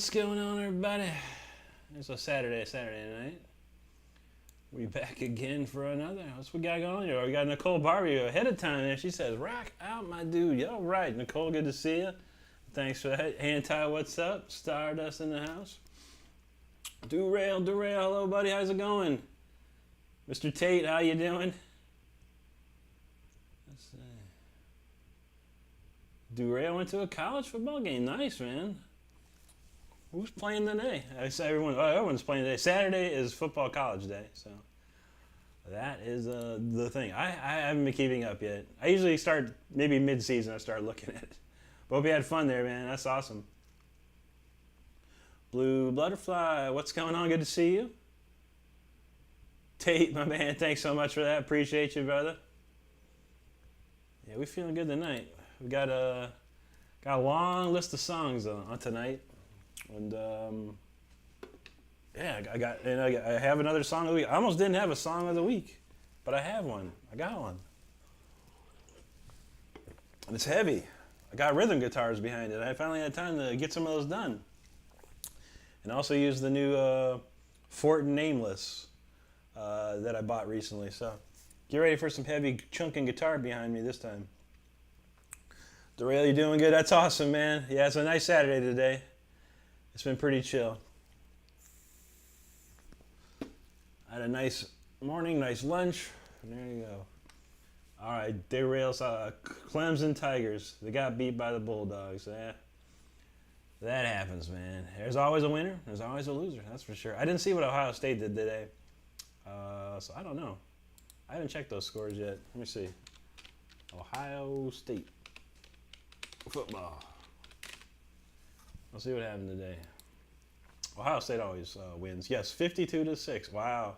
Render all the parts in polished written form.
What's going on, everybody? It's a Saturday night. We back again for another. What's we got going here? We got Nicole Barbie ahead of time there. She says, rock out, my dude. Yo, right. Nicole, good to see you. Thanks for that. Anti, what's up? Stardust in the house. Derail, hello, buddy. How's it going? Mr. Tate, how you doing? Let's see. Derail went to a college football game. Nice, man. Who's playing today? I say everyone's playing today. Saturday is football college day, so that is the thing. I haven't been keeping up yet. I usually start maybe mid-season. I start looking at it. But hope you had fun there, man. That's awesome. Blue Butterfly, what's going on? Good to see you. Tate, my man, thanks so much for that. Appreciate you, brother. Yeah, we're feeling good tonight. We got a long list of songs on tonight. And yeah, I have another song of the week. I almost didn't have a song of the week, but I have one. I got one. And it's heavy. I got rhythm guitars behind it. I finally had time to get some of those done. And also use the new Fortin Nameless that I bought recently. So get ready for some heavy chunking guitar behind me this time. Derail, you doing good? That's awesome, man. Yeah, it's a nice Saturday today. It's been pretty chill. I had a nice morning, nice lunch. And there you go. All right, Derail's Clemson Tigers. They got beat by the Bulldogs. That happens, man. There's always a winner. There's always a loser. That's for sure. I didn't see what Ohio State did today. So I don't know. I haven't checked those scores yet. Let me see. Ohio State football. We'll see what happened today. Ohio State always wins. Yes, 52-6. Wow.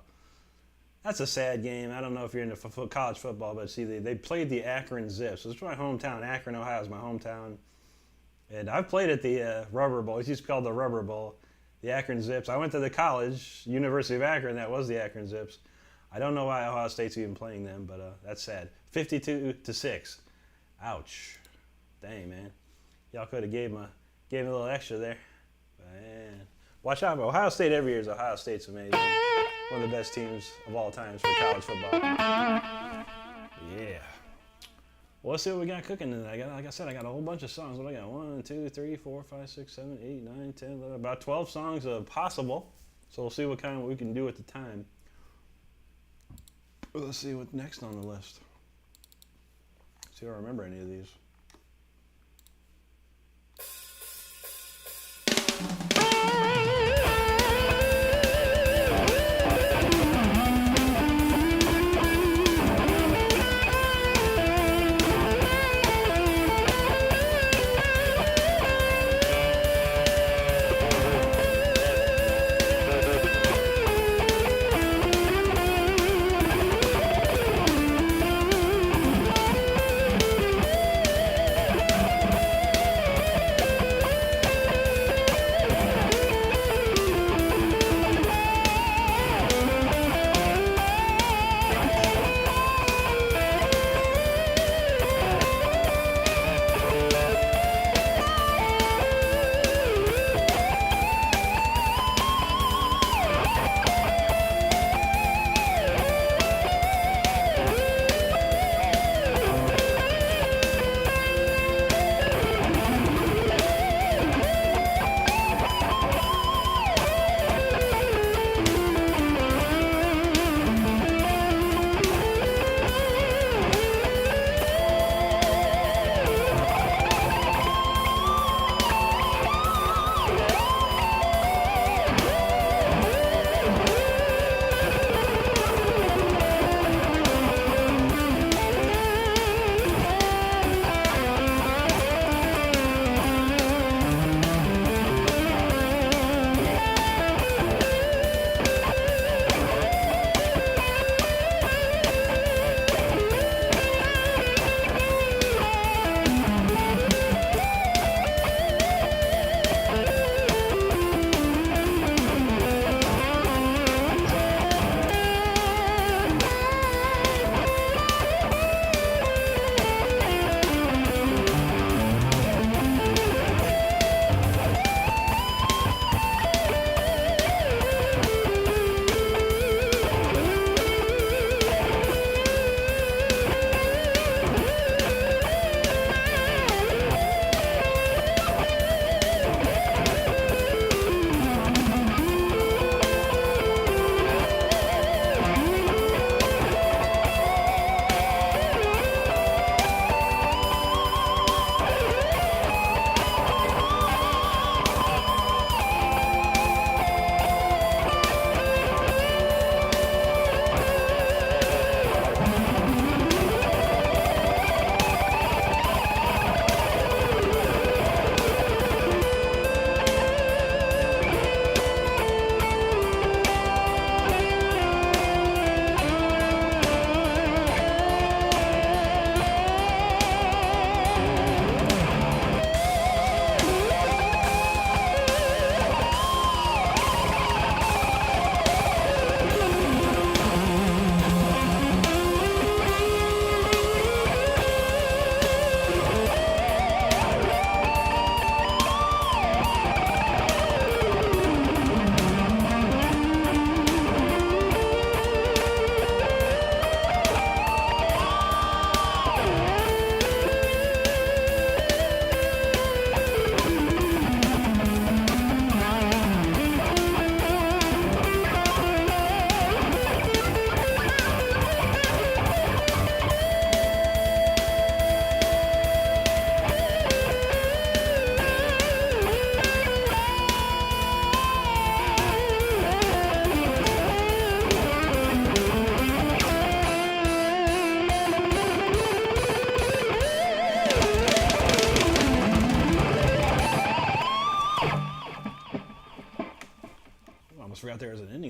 That's a sad game. I don't know if you're into college football, but see, they played the Akron Zips. This is my hometown. Akron, Ohio is my hometown. And I've played at the Rubber Bowl. It's used to be called the Rubber Bowl, the Akron Zips. I went to the college, University of Akron, that was the Akron Zips. I don't know why Ohio State's even playing them, but that's sad. 52-6. Ouch. Dang, man. Y'all could have gave me a little extra there. Man. Watch out. Ohio State every year is Ohio State's amazing. One of the best teams of all times for college football. Yeah. Well, let's see what we got cooking tonight. Like I said, I got a whole bunch of songs. What do I got? 1, 2, 3, 4, 5, 6, 7, 8, 9, 10, 11. About 12 songs possible. So we'll see what kind we can do at the time. Let's see what's next on the list. See if I remember any of these.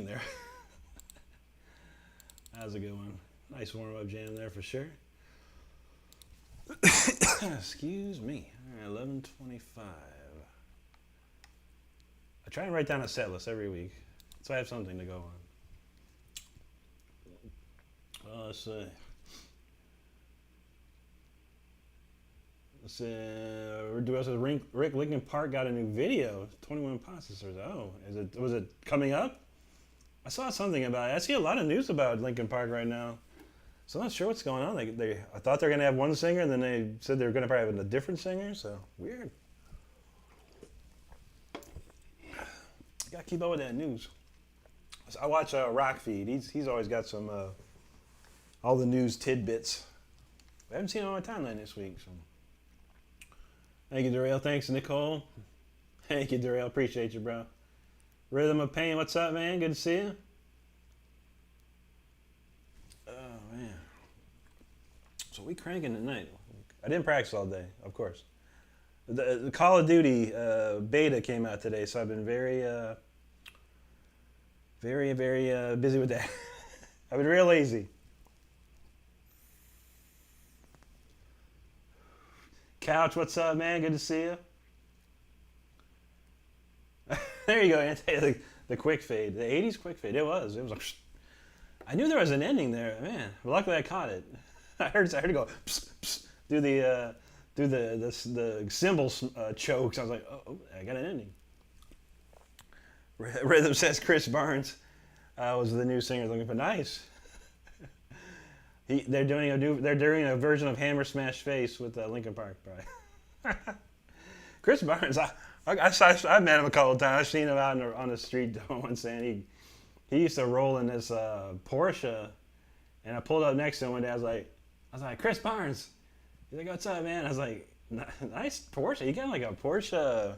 there. That was a good one. Nice warm-up jam there for sure. Excuse me. All right, 11:25. I try and write down a set list every week, so I have something to go on. Let's see. Rick Lincoln Park got a new video. 21 processors. Oh, was it coming up? I saw something about it. I see a lot of news about Lincoln Park right now. So I'm not sure what's going on. I thought they were going to have one singer, and then they said they were going to probably have a different singer. So weird. Got to keep up with that news. I watch Rock Feed. He's always got some all the news tidbits. I haven't seen it on my timeline this week. So thank you, Darrell. Thanks, Nicole. Thank you, Darrell. Appreciate you, bro. Rhythm of Pain. What's up, man? Good to see you. Oh man. So we cranking tonight. I didn't practice all day, of course. The Call of Duty beta came out today, so I've been very busy with that. I've been real lazy. Couch, what's up, man? Good to see you. There you go, the quick fade. The 80s quick fade. It was like, I knew there was an ending there, man. Well, luckily I caught it. I heard it go, pss, pss, do the cymbal chokes. I was like, oh, I got an ending. Rhythm says Chris Barnes was the new singer looking for. Nice. They're doing a version of Hammer Smash Face with Linkin Park, probably. Chris Barnes, I've met him a couple of times. I've seen him out on the street once, and he used to roll in this Porsche, and I pulled up next to him one day. I was like, Chris Barnes. He's like, what's up, man? I was like, nice Porsche. You got like a Porsche.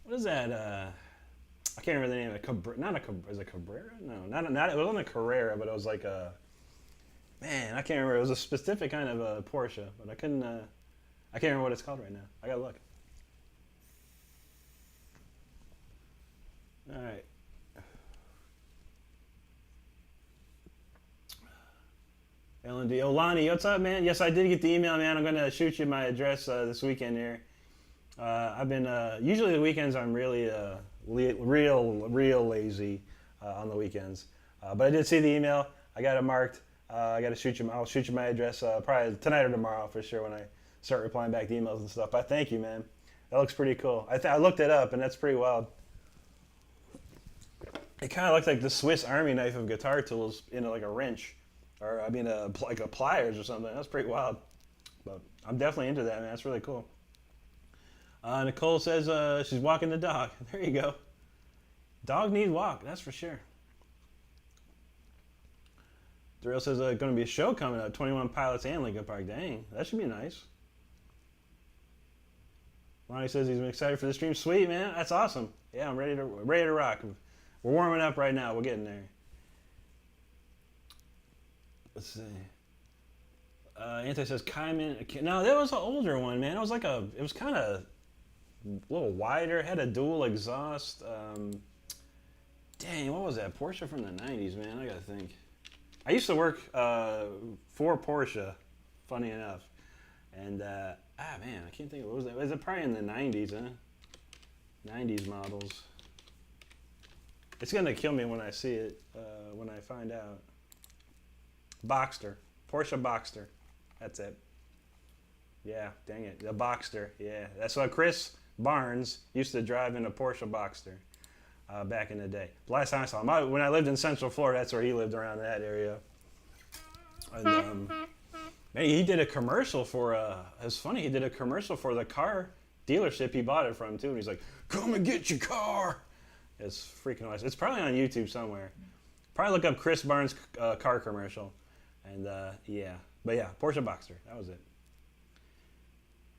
What is that? I can't remember the name of it. Is it Cabrera? No, not. It wasn't a Carrera, but it was like a. Man, I can't remember. It was a specific kind of a Porsche, but I couldn't. I can't remember what it's called right now. I gotta look. All right. LND. Olani, what's up, man? Yes, I did get the email, man. I'm going to shoot you my address this weekend here. I've been, usually the weekends I'm really real lazy on the weekends. But I did see the email. I got it marked. I'll shoot you my address probably tonight or tomorrow for sure when I start replying back to emails and stuff. But thank you, man. That looks pretty cool. I looked it up, and that's pretty wild. It kind of looks like the Swiss Army knife of guitar tools, like a wrench. Or, like a pliers or something. That's pretty wild. But I'm definitely into that, man. That's really cool. Nicole says she's walking the dog. There you go. Dog need walk, that's for sure. Darrell says going to be a show coming up. 21 Pilots and Linkin Park. Dang, that should be nice. Ronnie says he's excited for the stream. Sweet, man. That's awesome. Yeah, I'm ready to rock. We're warming up right now. We're getting there. Let's see. Anti says Kaiman. No, that was an older one, man. It was kind of a little wider. Had a dual exhaust. Dang, what was that? Porsche from the 90s, man. I gotta think. I used to work for Porsche, funny enough. And, man, I can't think of what was that. Was it probably in the 90s, huh? 90s models. It's gonna kill me when I see it, when I find out. Boxster. Porsche Boxster. That's it. Yeah, dang it. The Boxster. Yeah. That's what Chris Barnes used to drive in a Porsche Boxster back in the day. The last time I saw him, when I lived in Central Florida, that's where he lived, around that area. And man, he did a commercial for, it's funny, he did a commercial for the car dealership he bought it from, too. And he's like, come and get your car. It's freaking awesome. It's probably on YouTube somewhere. Probably look up Chris Barnes car commercial. And yeah, but yeah, Porsche Boxster, that was it.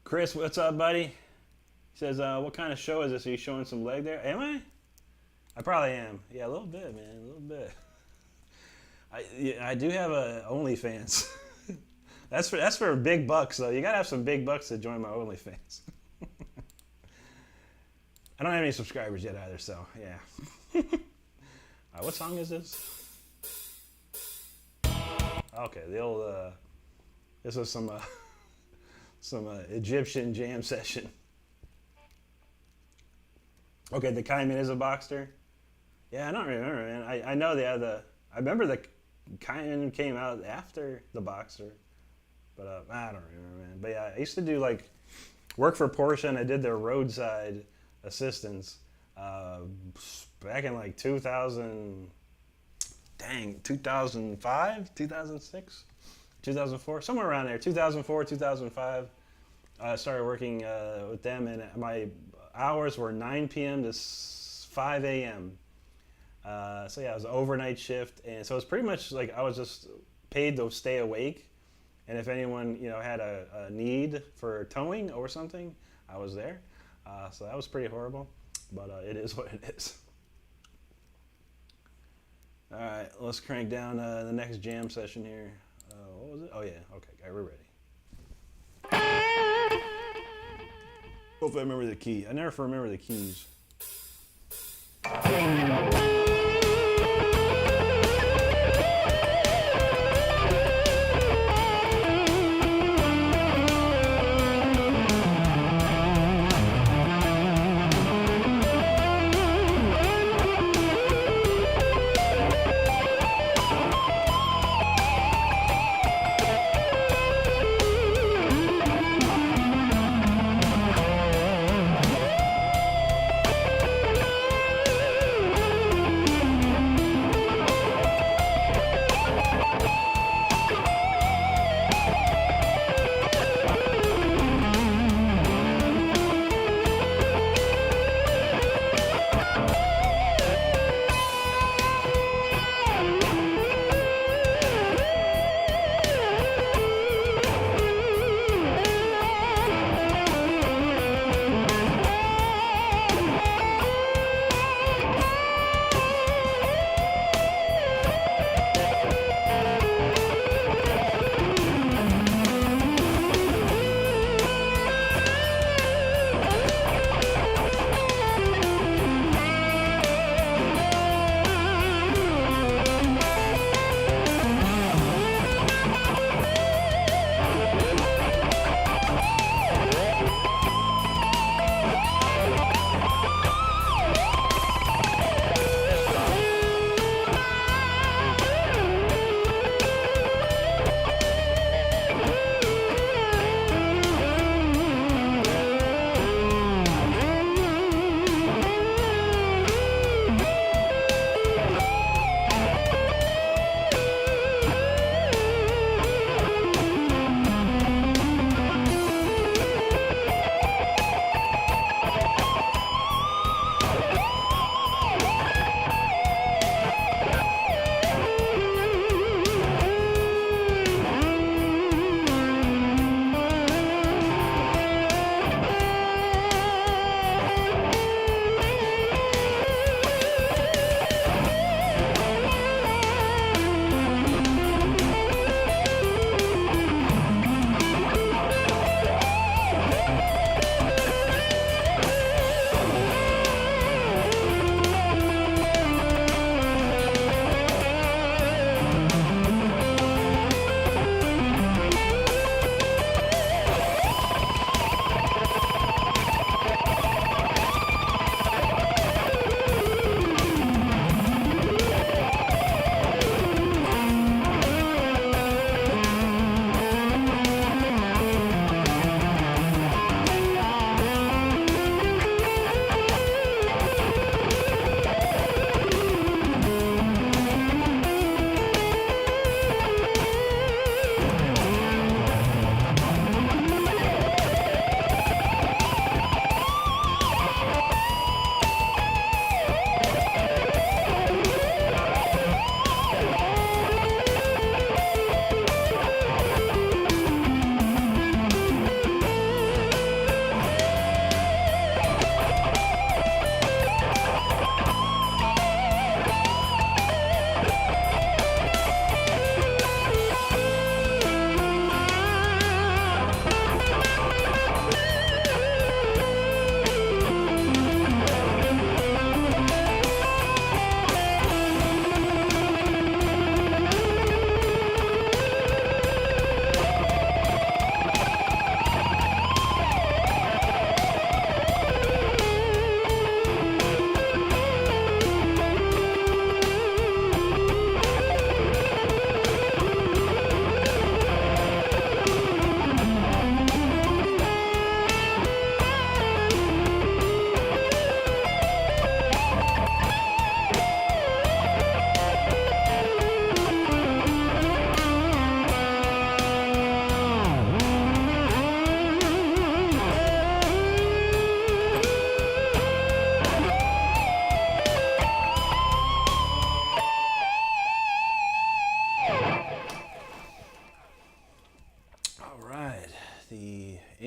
Chris, what's up, buddy? He says, what kind of show is this? Are you showing some leg there? Am I? I probably am. Yeah, a little bit, man, a little bit. I do have a OnlyFans. that's for big bucks, though. You gotta have some big bucks to join my OnlyFans. I don't have any subscribers yet either, so yeah. What song is this? Okay, the old. This was some Egyptian jam session. Okay, the Cayman is a Boxster. Yeah, I don't remember, man. I know they had the. I remember the Cayman came out after the Boxster, but I don't remember, man. But yeah, I used to do like work for Porsche, and I did their roadside assistance back in like 2000. Dang, 2005, 2006, 2004, somewhere around there. 2004, 2005. I started working with them, and my hours were 9 p.m. to 5 a.m. So yeah, it was an overnight shift, and so it's pretty much like I was just paid to stay awake, and if anyone had a need for towing or something, I was there. So that was pretty horrible, but it is what it is. All right, let's crank down the next jam session here. What was it? Oh yeah, okay, we're ready. Hopefully I remember the key. I never remember the keys.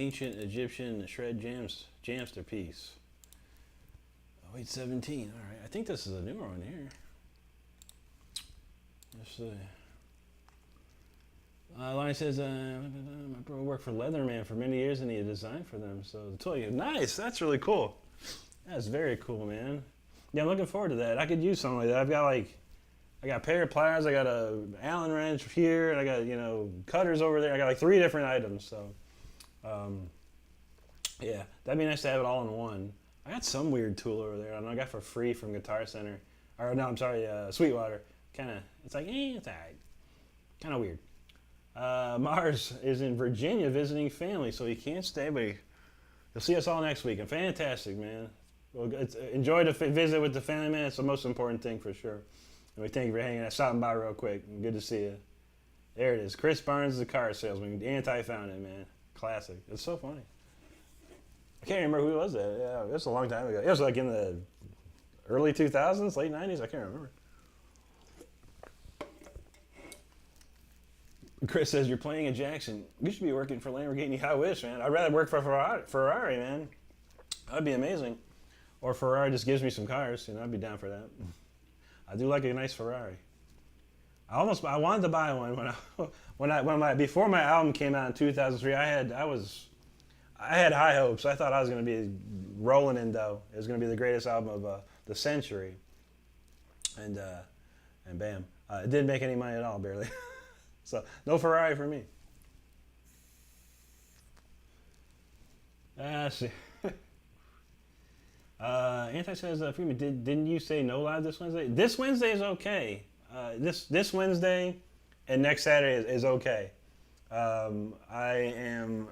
ancient Egyptian shred jamster piece. Oh, wait, 17. All right, I think this is a newer one here. Let's see. Lonnie says, my bro worked for Leatherman for many years and he designed for them. So the toy, nice. That's really cool. That's very cool, man. Yeah, I'm looking forward to that. I could use something like that. I got a pair of pliers. I got a Allen wrench here. And I got, cutters over there. I got like 3 different items. So, yeah, that'd be nice to have it all in one. I got some weird tool over there. I don't know. I got for free from Guitar Center. Or no, I'm sorry, Sweetwater. It's like, it's all right. Kind of weird. Mars is in Virginia visiting family, so he can't stay, but you'll see us all next week. And fantastic, man. Well, enjoy the visit with the family, man. It's the most important thing for sure. And we thank you for hanging out, stopping by real quick. Good to see you. There it is. Chris Barnes, the car salesman. Anti found it, man. Classic. It's so funny. I can't remember who was that. Yeah, it was a long time ago. It was like in the early 2000s, late 90s. I can't remember. Chris says, you're playing in Jackson. You should be working for Lamborghini. I wish, man. I'd rather work for Ferrari, man. That'd be amazing. Or Ferrari just gives me some cars. I'd be down for that. I do like a nice Ferrari. I wanted to buy one before my album came out in 2003. I had high hopes. I thought I was going to be rolling in dough. It was going to be the greatest album of the century. And bam, it didn't make any money at all, barely. So no Ferrari for me. See. Anti says, Freeman, didn't you say no live this Wednesday? This Wednesday is okay. This Wednesday and next Saturday is okay. I am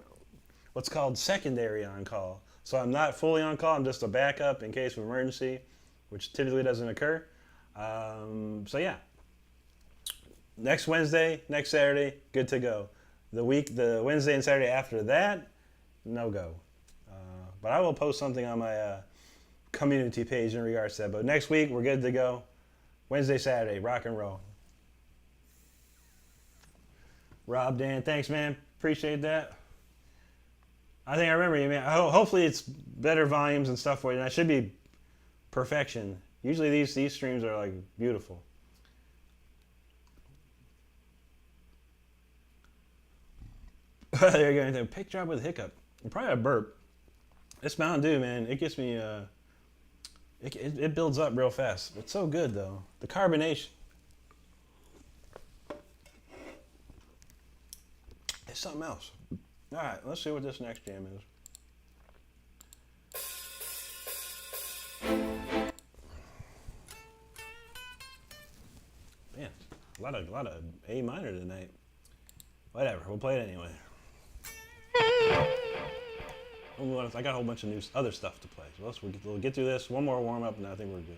what's called secondary on call. So I'm not fully on call. I'm just a backup in case of emergency, which typically doesn't occur. So yeah. Next Wednesday, next Saturday, good to go. The Wednesday and Saturday after that, no go. But I will post something on my community page in regards to that. But next week, we're good to go. Wednesday, Saturday, rock and roll. Rob, Dan, thanks, man. Appreciate that. I think I remember you, man. Hopefully it's better volumes and stuff for you. And that should be perfection. Usually these streams are like beautiful. There you go. Pick drop with hiccup. Probably a burp. This Mountain Dew, man, it gets me. It builds up real fast. It's so good though. The carbonation. It's something else. All right, let's see what this next jam is. Man, a lot of A minor tonight. Whatever, we'll play it anyway. I got a whole bunch of other stuff to play. So we'll get through this. One more warm up, and I think we're good.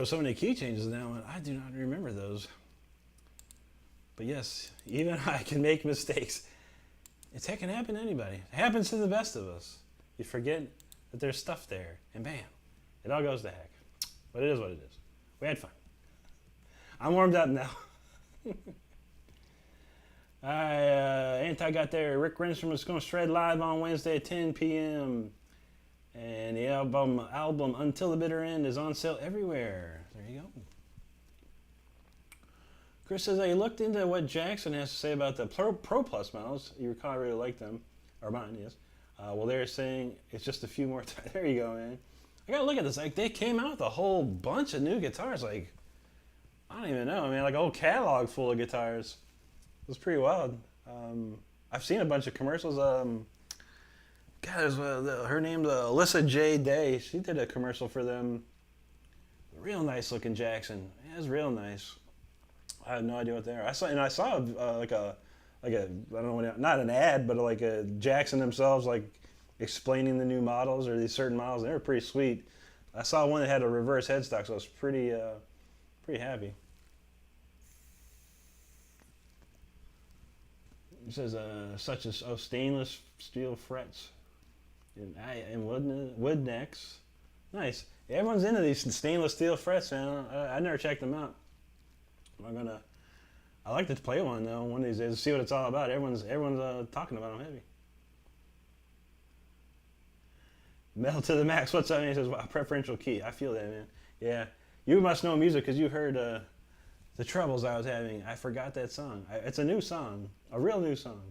so many key changes now, and I do not remember those. But yes, even I can make mistakes. It can happen to anybody. It happens to the best of us. You forget that there's stuff there, and bam, it all goes to heck. But it is what it is. We had fun. I'm warmed up now. Anti got there. Rick Renstrom is going to shred live on Wednesday at 10 p.m. And the album Until the Bitter End is on sale everywhere. There you go. Chris says, I looked into what Jackson has to say about the Pro Plus models. You recall I really like them. Or mine, yes. Well, they're saying it's just a few more times. There you go, man. I got to look at this. Like, they came out with a whole bunch of new guitars. Like, I don't even know. I mean, like a whole catalog full of guitars. It was pretty wild. I've seen a bunch of commercials. God, there's her name's Alyssa J. Day. She did a commercial for them. Real nice looking Jackson. Yeah, it's real nice. I have no idea what they are. I saw like a I don't know what, not an ad, but like a Jackson themselves like explaining the new models or these certain models. They were pretty sweet. I saw one that had a reverse headstock, so I was pretty happy. It says such as stainless steel frets and wood necks. Nice. Yeah, everyone's into these stainless steel frets, man. I never checked them out. I like to play one though one of these days to see what it's all about. Everyone's talking about them heavy. Metal to the max. What's up, man? He says, wow, preferential key. I feel that, man. Yeah. You must know music because you heard the troubles I was having. I forgot that song. It's a new song. A real new song.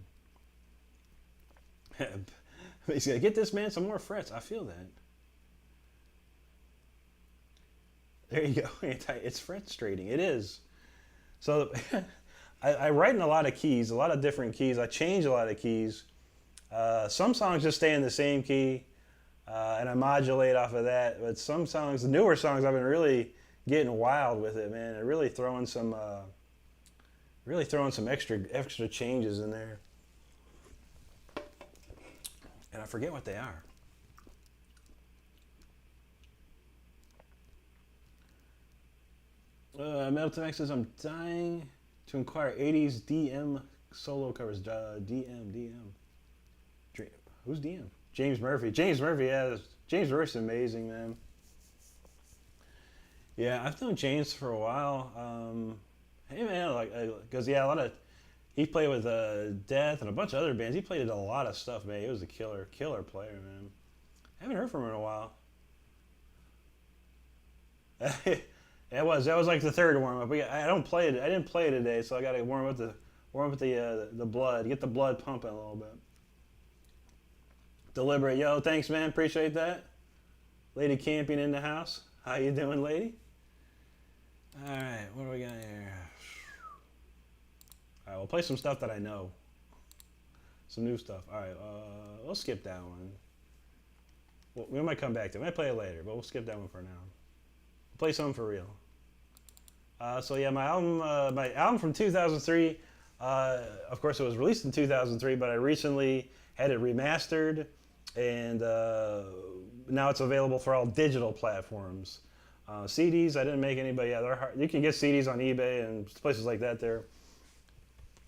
He's going to get this man some more frets. I feel that. There you go. It's frustrating. It is. So I write in a lot of keys, a lot of different keys. I change a lot of keys. Some songs just stay in the same key, and I modulate off of that. But some songs, the newer songs, I've been really getting wild with it, man. And really throwing some extra changes in there. And I forget what they are. Metal to Max says, I'm dying to inquire 80s DM solo covers. DM. Who's DM? James Murphy. James Murphy, yeah. James Murphy's amazing, man. Yeah, I've known James for a while. Hey, man, because, yeah, he played with Death and a bunch of other bands. He played in a lot of stuff, man. He was a killer player, man. I haven't heard from him in a while. That was like the third warm up. I didn't play it today, so I got to warm up the blood, get the blood pumping a little bit. Deliberate, yo, thanks, man, appreciate that. Lady camping in the house. How you doing, lady? All right, what do we got here? All right, we'll play some stuff that I know. Some new stuff. All right, we'll skip that one. We might come back to it. We might play it later, but we'll skip that one for now. Play something for real. So yeah, my album from 2003. Of course, it was released in 2003, but I recently had it remastered, and now it's available for all digital platforms. CDs, I didn't make any, but yeah, they're hard. You can get CDs on eBay and places like that. There,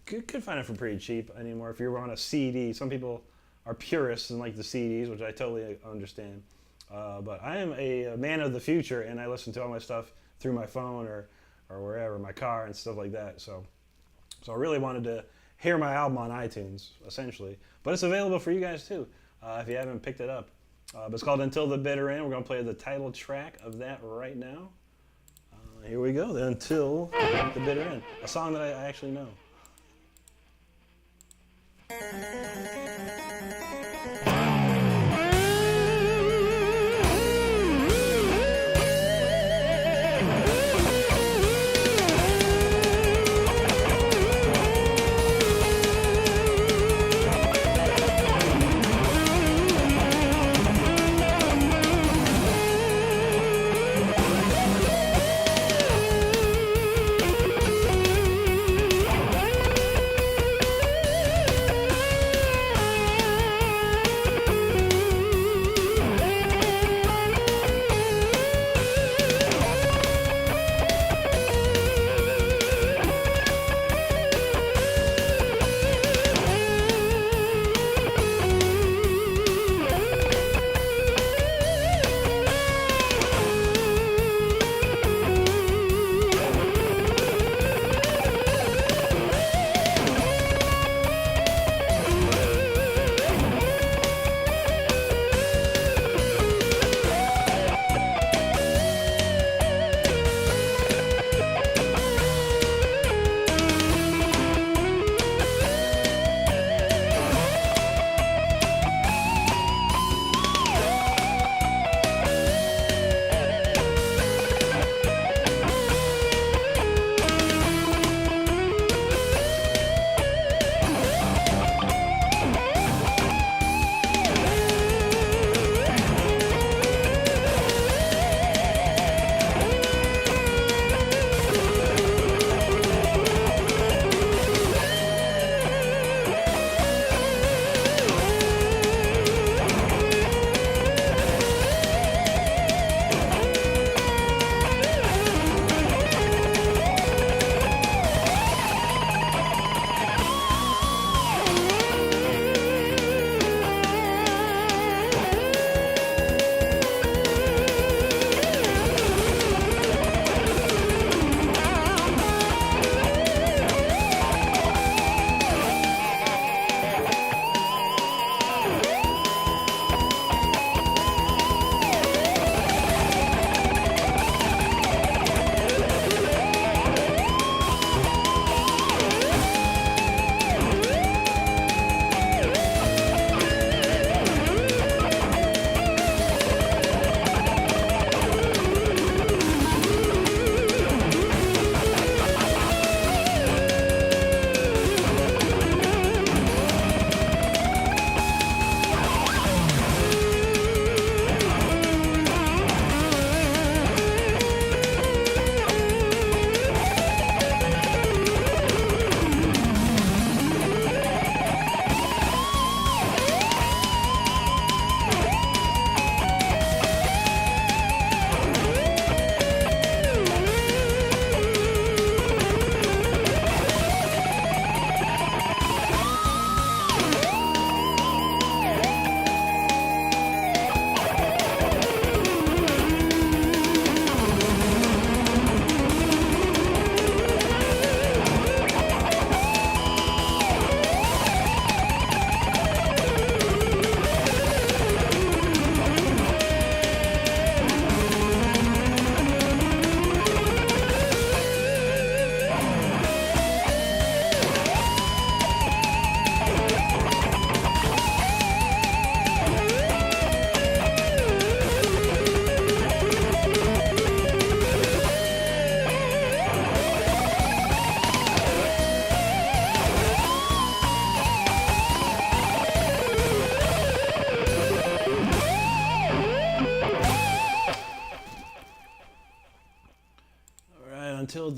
could find it for pretty cheap anymore if you were on a CD. Some people are purists and like the CDs, which I totally understand. But I am a man of the future, and I listen to all my stuff through my phone or wherever, my car and stuff like that. So I really wanted to hear my album on iTunes, essentially. But it's available for you guys too, if you haven't picked it up. But it's called Until the Bitter End. We're going to play the title track of that right now. Here we go, Until the Bitter End, a song that I actually know.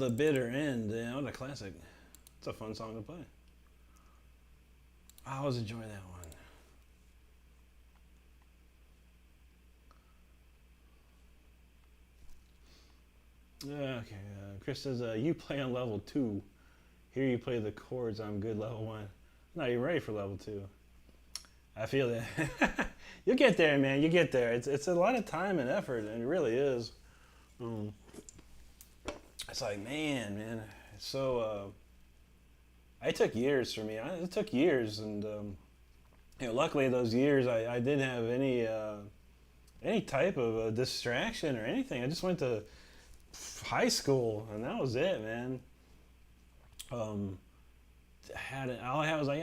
the bitter end. Yeah, what a classic. It's a fun song to play. I always enjoy that one. Yeah, okay. Chris says, you play on level 2. Here you play the chords on good level 1. Not even ready for level 2. I feel that. You'll get there, man. You get there. It's a lot of time and effort, and it really is. It's like, man. So, it took years for me. It took years, and luckily those years I didn't have any type of distraction or anything. I just went to high school, and that was it, man. All I had was like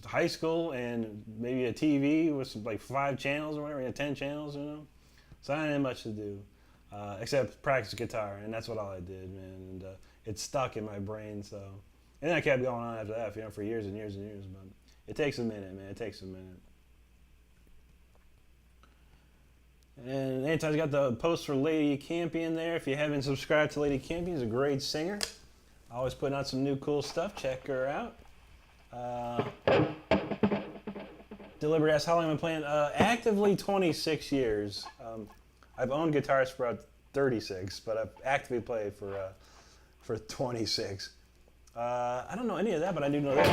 high school and maybe a TV with some, like 5 channels or whatever. We had 10 channels, So I didn't have much to do except practice guitar, and that's what all I did, man. And it stuck in my brain. So, and then I kept going on after that, for years and years and years. But it takes a minute, man. It takes a minute. And anytime's got the post for Lady Campion there. If you haven't subscribed to Lady Campion, she's a great singer. Always putting out some new cool stuff. Check her out. Deliberate asks, how long have I been playing? Actively 26 years. I've owned guitars for about 36, but I've actively played for 26. I don't know any of that, but I do know that.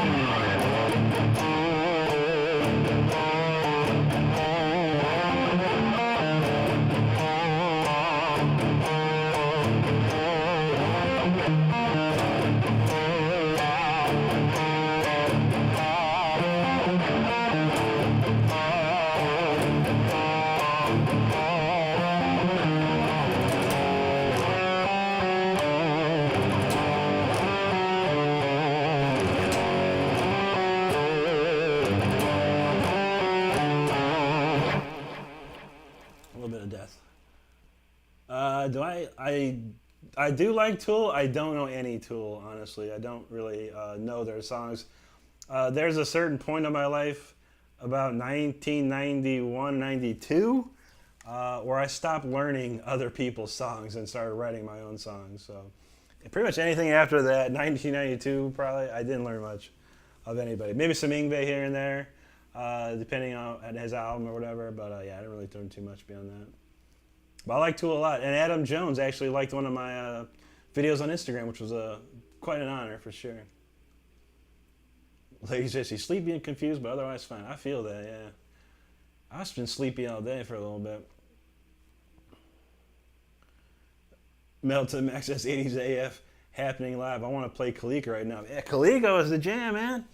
I do like Tool. I don't know any Tool, honestly. I don't really know their songs. There's a certain point in my life, about 1991, 92, where I stopped learning other people's songs and started writing my own songs. So pretty much anything after that, 1992 probably, I didn't learn much of anybody. Maybe some Yngwie here and there, depending on his album or whatever. But yeah, I didn't really learn too much beyond that. But I like Tool a lot. And Adam Jones actually liked one of my videos on Instagram, which was quite an honor for sure. Lady says she's sleepy and confused, but otherwise fine. I feel that, yeah. I've just been sleepy all day for a little bit. Melton Max says 80s AF happening live. I want to play Kalika right now. Yeah, Kalika was the jam, man.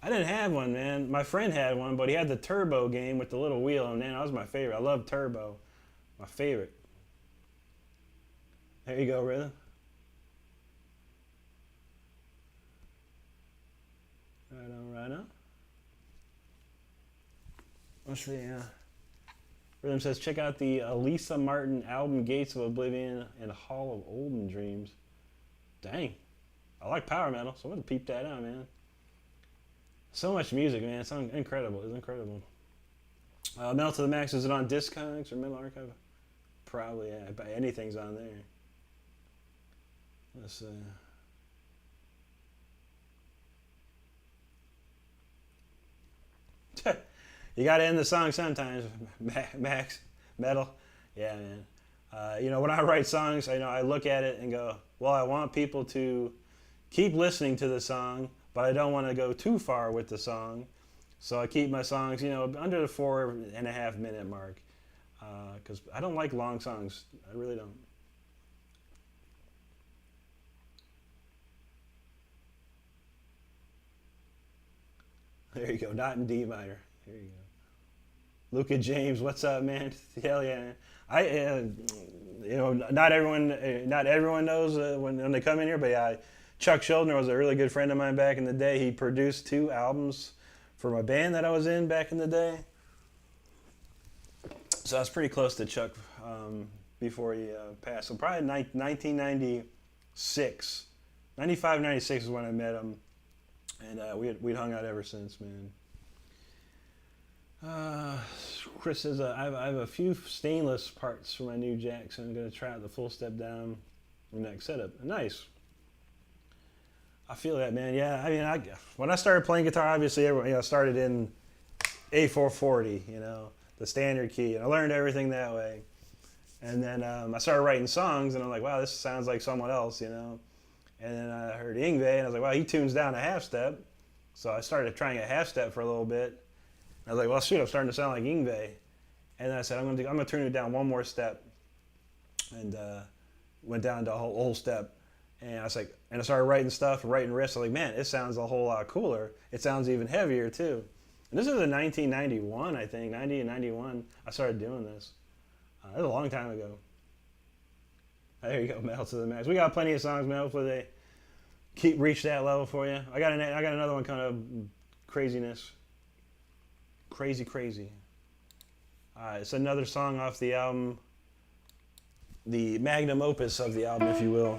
I didn't have one, man. My friend had one, but he had the turbo game with the little wheel, and man, that was my favorite. I love turbo. My favorite. There you go, Rhythm. Right on. Let's see. Rhythm says, check out the Lisa Martin album, Gates of Oblivion and Hall of Olden Dreams. Dang. I like power metal, so I'm going to peep that out, man. So much music, man. It's incredible. It's incredible. Metal to the Max, is it on Discogs or Metal Archive? Probably, yeah. Anything's on there. Let's see. You got to end the song sometimes, Max. Metal. Yeah, man. When I write songs, I look at it and go, well, I want people to keep listening to the song, but I don't want to go too far with the song. So I keep my songs, under the 4.5 minute mark. Because I don't like long songs. I really don't. There you go. Not in D minor. There you go. Luca James, what's up, man? Hell yeah. Not everyone knows when they come in here, but yeah, Chuck Schuldner was a really good friend of mine back in the day. He produced 2 albums for my band that I was in back in the day. So I was pretty close to Chuck before he passed. So probably 1996. 95, 96 is when I met him. And we'd hung out ever since, man. Chris says, I have a few stainless parts for my new jack, so I'm going to try out the full step down neck setup. Nice. I feel that, man. Yeah, I mean, when I started playing guitar, obviously, everyone, started in A440, the standard key, and I learned everything that way. And then I started writing songs, and I'm like, wow, this sounds like someone else, And then I heard Yngwie, and I was like, wow, he tunes down a half step. So I started trying a half step for a little bit. I was like, well, shoot, I'm starting to sound like Yngwie. And then I said, I'm gonna turn it down one more step, and went down to a whole step. And I was like, and I started writing stuff, writing riffs. I was like, man, it sounds a whole lot cooler. It sounds even heavier too. And this is in 1991, I think, 90 and 91. I started doing this. That was a long time ago. There you go, Metal to the Max. We got plenty of songs, man. Hopefully they reach that level for you. I got another one, kind of craziness. Crazy. It's another song off the album, the magnum opus of the album, if you will.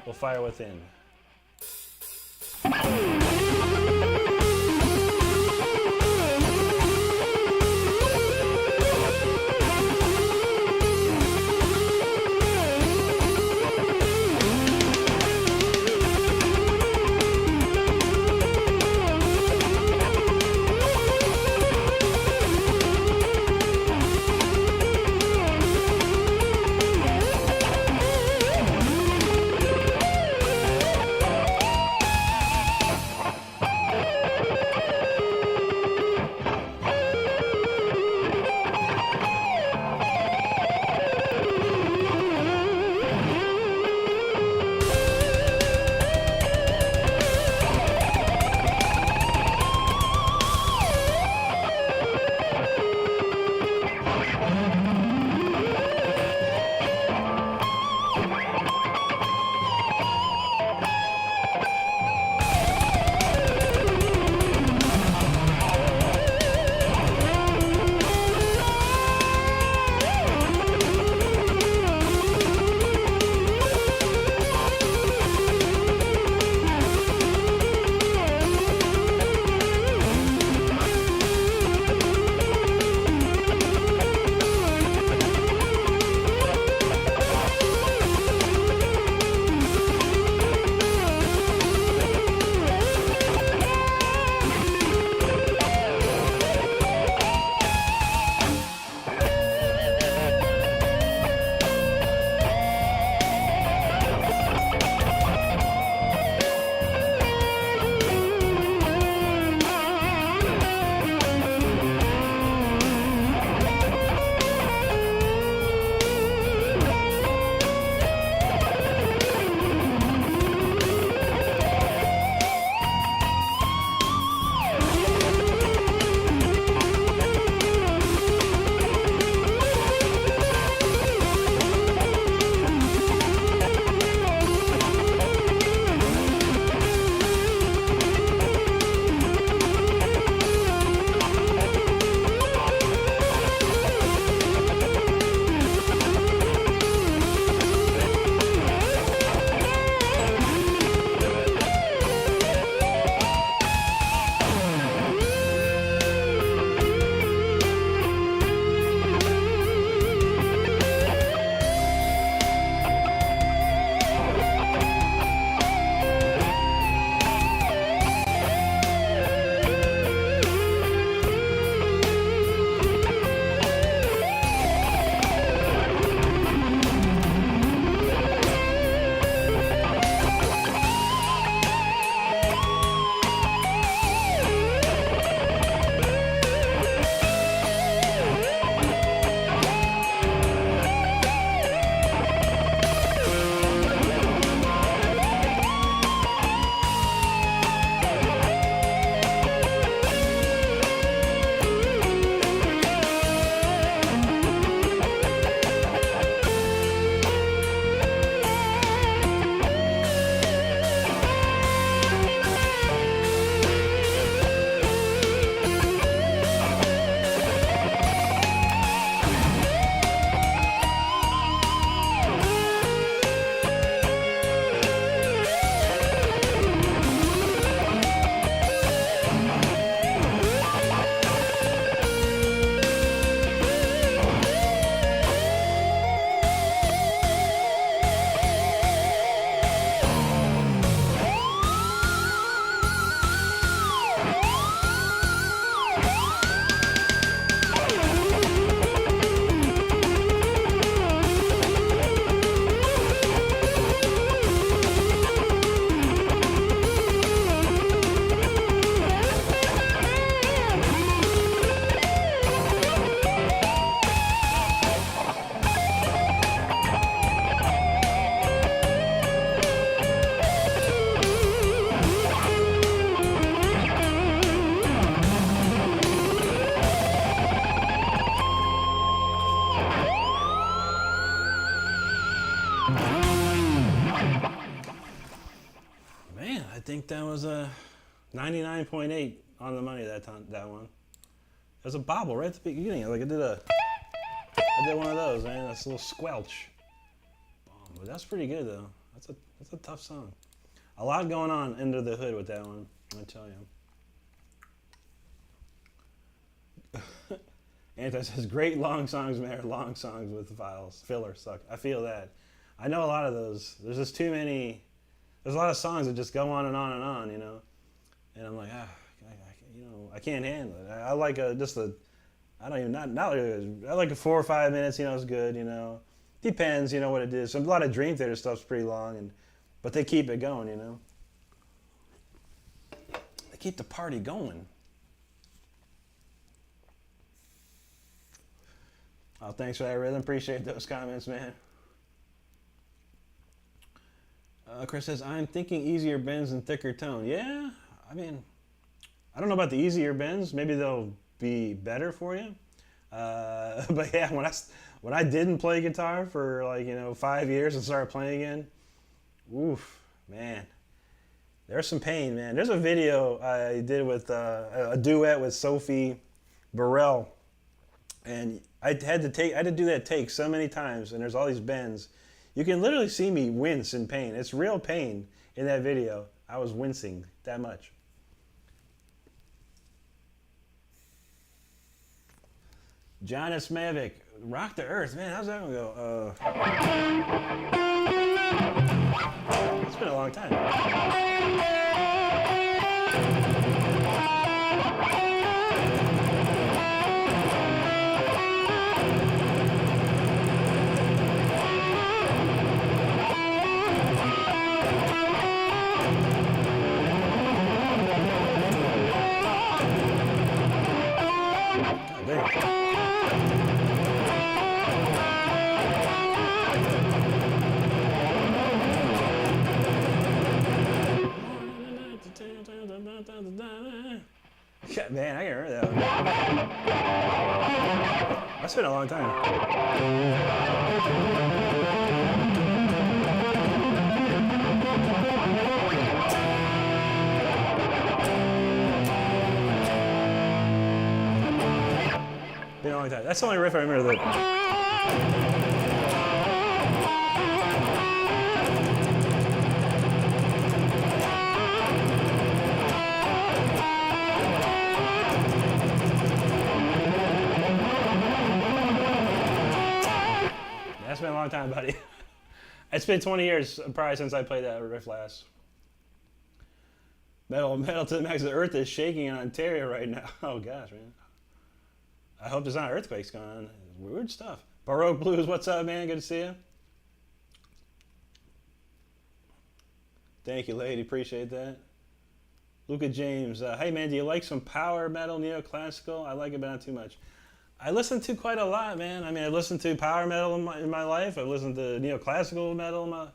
Will Fire Within. think that was a 99.8 on the money that time. That one. It was a bobble right at the beginning. Like I did one of those, man. That's a little squelch. But that's pretty good though. That's a tough song. A lot going on under the hood with that one. I tell you. Anti says, great long songs matter. Long songs with filler suck. I feel that. I know a lot of those. There's just too many. There's a lot of songs that just go on and on and on, you know. And I'm like, I can't handle it. I like I like a 4 or 5 minutes, you know, it's good, you know. Depends, you know, what it is. So a lot of Dream Theater stuff's pretty long, but they keep it going, you know. They keep the party going. Oh, thanks for that, Rhythm. Appreciate those comments, man. Chris says, I'm thinking easier bends and thicker tone. Yeah, I mean, I don't know about the easier bends. Maybe they'll be better for you. But yeah, when I didn't play guitar for like, you know, 5 years and started playing again, oof, man, there's some pain, man. There's a video I did with a duet with Sophie Burrell, and I had to do that take so many times, and there's all these bends. You can literally see me wince in pain. It's real pain in that video. I was wincing that much. John S. Mavic, Rock the Earth. Man, how's that gonna go? It's been a long time. Man, I can't remember that one. That's been a long time. Been a long time. That's the only riff I remember that. It's been a long time, buddy. It's been 20 years probably since I played that riff last. Metal to the max. The earth is shaking in Ontario right now. Oh gosh, man. I hope there's not earthquakes going on. It's weird stuff. Baroque Blues, what's up, man? Good to see you. Thank you, lady. Appreciate that. Luca James. Hey, man, do you like some power metal, neoclassical? I like it, but not too much. I listen to quite a lot, man. I mean, I listened to power metal in my life. I've listened to neoclassical metal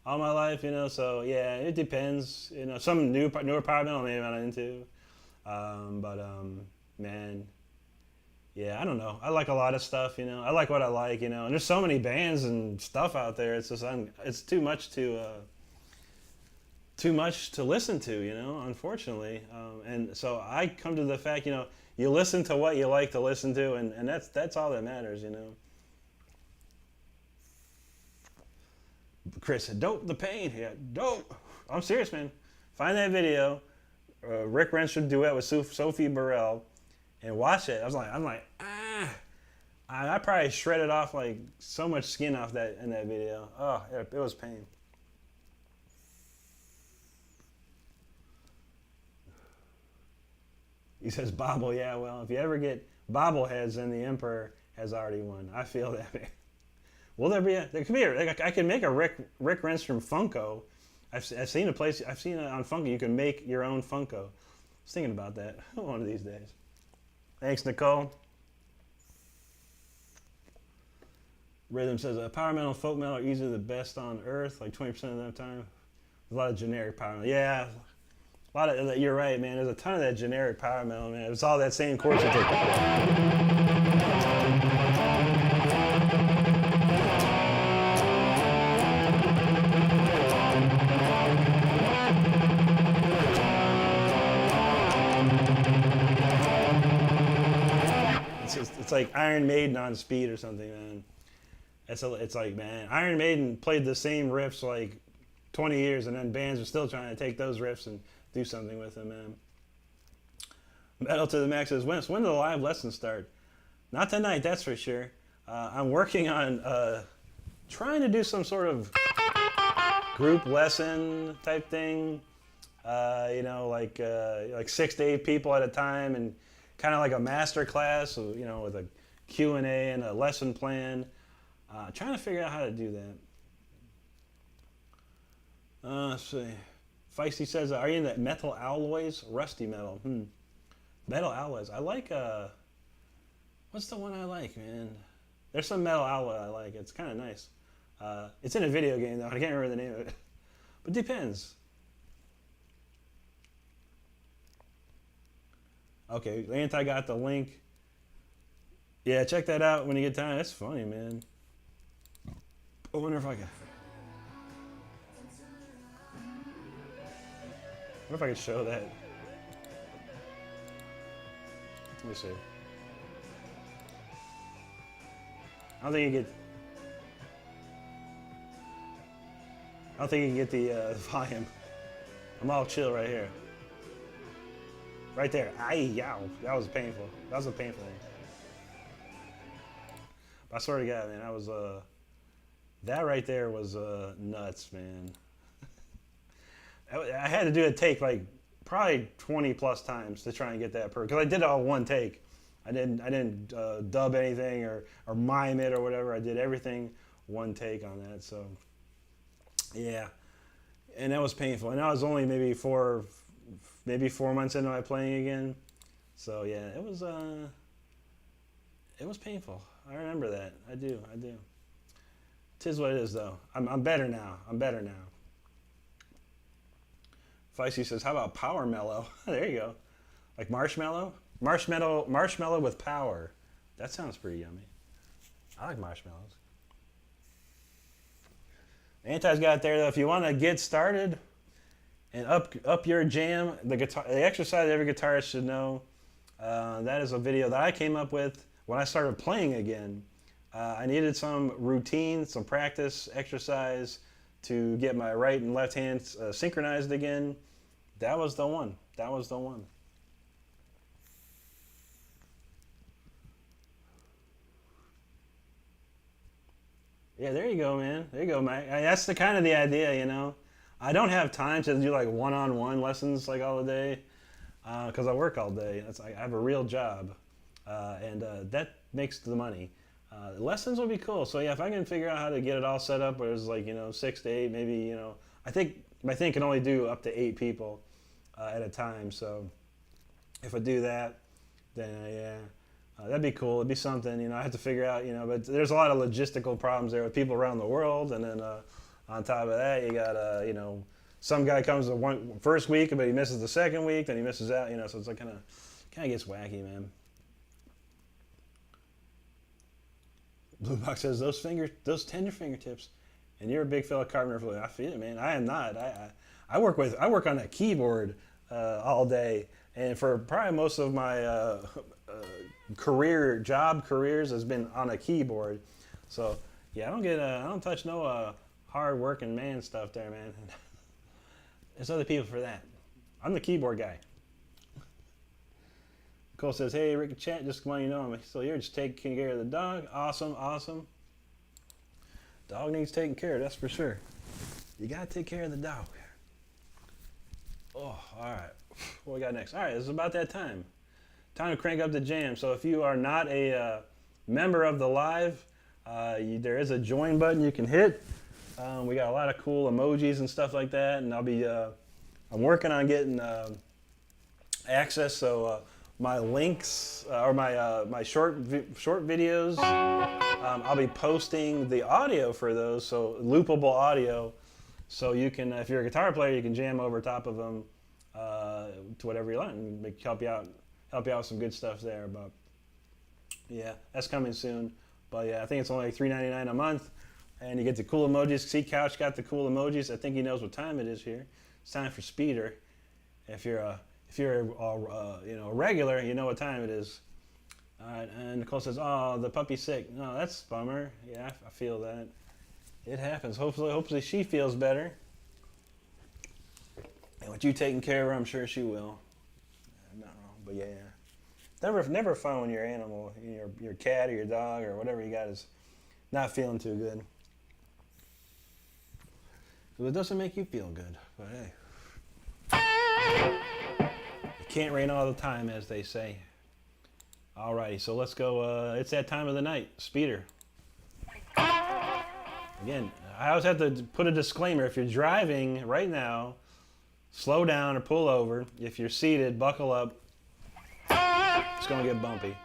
all my life, you know. So yeah, it depends. You know, some newer power metal maybe I'm not into, man, yeah, I don't know. I like a lot of stuff, you know. I like what I like, you know. And there's so many bands and stuff out there. It's just it's too much to listen to, you know. Unfortunately, and so I come to the fact, you know. You listen to what you like to listen to, and that's all that matters, you know. Chris said, dope the pain. Yeah, dope. I'm serious, man. Find that video, Rick Renstrom duet with Sophie Burrell, and watch it. I'm like, I probably shredded off like so much skin off that in that video. Oh, it was pain. He says, Bobble, yeah, well, if you ever get bobbleheads, then the Emperor has already won. I feel that, man. Will there be there could be I can make a Rick Renstrom Funko. I've seen a place, I've seen it on Funko, you can make your own Funko. I was thinking about that one of these days. Thanks, Nicole. Rhythm says, power metal and folk metal are easily the best on earth, like 20% of the time. A lot of generic power metal. Yeah. A lot of, you're right, man. There's a ton of that generic power metal, man. It's all that same chord. like Iron Maiden on speed or something, man. It's like, man, Iron Maiden played the same riffs like 20 years, and then bands are still trying to take those riffs and do something with them, man. Metal to the Max says, when do the live lessons start? Not tonight, that's for sure. I'm working on trying to do some sort of group lesson type thing. Like 6 to 8 people at a time, and kind of like a master class, so, with a Q&A and a lesson plan. Trying to figure out how to do that. Let's see. Feisty says, are you into metal alloys? Rusty metal. Metal alloys. I like, what's the one I like, man? There's some metal alloy I like. It's kind of nice. It's in a video game, though. I can't remember the name of it. But depends. Okay, Anti got the link. Yeah, check that out when you get time. That's funny, man. I wonder if I could show that. Let me see. I don't think you can get the volume. I'm all chill right here. Right there. Aye, yow. That was painful. That was a painful one. But I swear to God, man, that right there was nuts, man. I had to do a take like probably 20 plus times to try and get that per, because I did it all one take. I didn't dub anything or mime it or whatever. I did everything one take on that. So yeah, and that was painful. And I was only maybe 4 months into my playing again. So yeah, it was painful. I remember that. I do. Tis what it is, though. I'm better now. Feisty says, how about Power Mellow? There you go. Like marshmallow? Marshmallow with power. That sounds pretty yummy. I like marshmallows. Anti's got it there, though. If you want to get started and up your jam, the exercise every guitarist should know, that is a video that I came up with when I started playing again. I needed some routine, some practice, exercise to get my right and left hands synchronized again. That was the one. Yeah, there you go, man. There you go, Mike. That's the kind of the idea, I don't have time to do like one-on-one lessons like all the day because I work all day. I have a real job, and that makes the money. Lessons will be cool. So yeah, if I can figure out how to get it all set up where it's like 6 to 8, maybe I think my thing can only do up to 8 people at a time. So if I do that, then yeah, that'd be cool. It'd be something. I have to figure out. But there's a lot of logistical problems there with people around the world, and then on top of that, you got some guy comes the first week, but he misses the second week, then he misses out. So it's like kind of gets wacky, man. Blue Box says those tender fingertips, and you're a big fella carpenter fluid. I feel it, man. I am not. I work on a keyboard all day, and for probably most of my job careers has been on a keyboard. So yeah, I don't touch no hard working man stuff there, man. There's other people for that. I'm the keyboard guy. Cole says, hey, Rick, chat, just want you to know I'm still here, just taking care of the dog. Awesome. Dog needs taken care of, that's for sure. You got to take care of the dog. Oh, all right. What we got next? All right, it's about that time. Time to crank up the jam. So if you are not a member of the live, there is a join button you can hit. We got a lot of cool emojis and stuff like that, and I'm working on getting access, so my links or my short videos, I'll be posting the audio for those, so loopable audio, so you can, if you're a guitar player, you can jam over top of them to whatever you want, and help you out with some good stuff there. But yeah, that's coming soon. But yeah, I think it's only like $3.99 a month, and you get the cool emojis. See, Couch got the cool emojis. I think he knows what time it is here. It's time for Speeder. If you're a regular, you know what time it is. All right, and Nicole says, "Oh, the puppy's sick." No, that's a bummer. Yeah, I feel that. It happens. Hopefully she feels better. And with you taking care of her, I'm sure she will. I'm not wrong, but yeah. Never fun when your animal, your cat or your dog or whatever you got is not feeling too good. Well, it doesn't make you feel good, but hey. It can't rain all the time, as they say. Alrighty, so let's go. It's that time of the night. Speeder. Again, I always have to put a disclaimer. If you're driving right now, slow down or pull over. If you're seated, buckle up. It's going to get bumpy.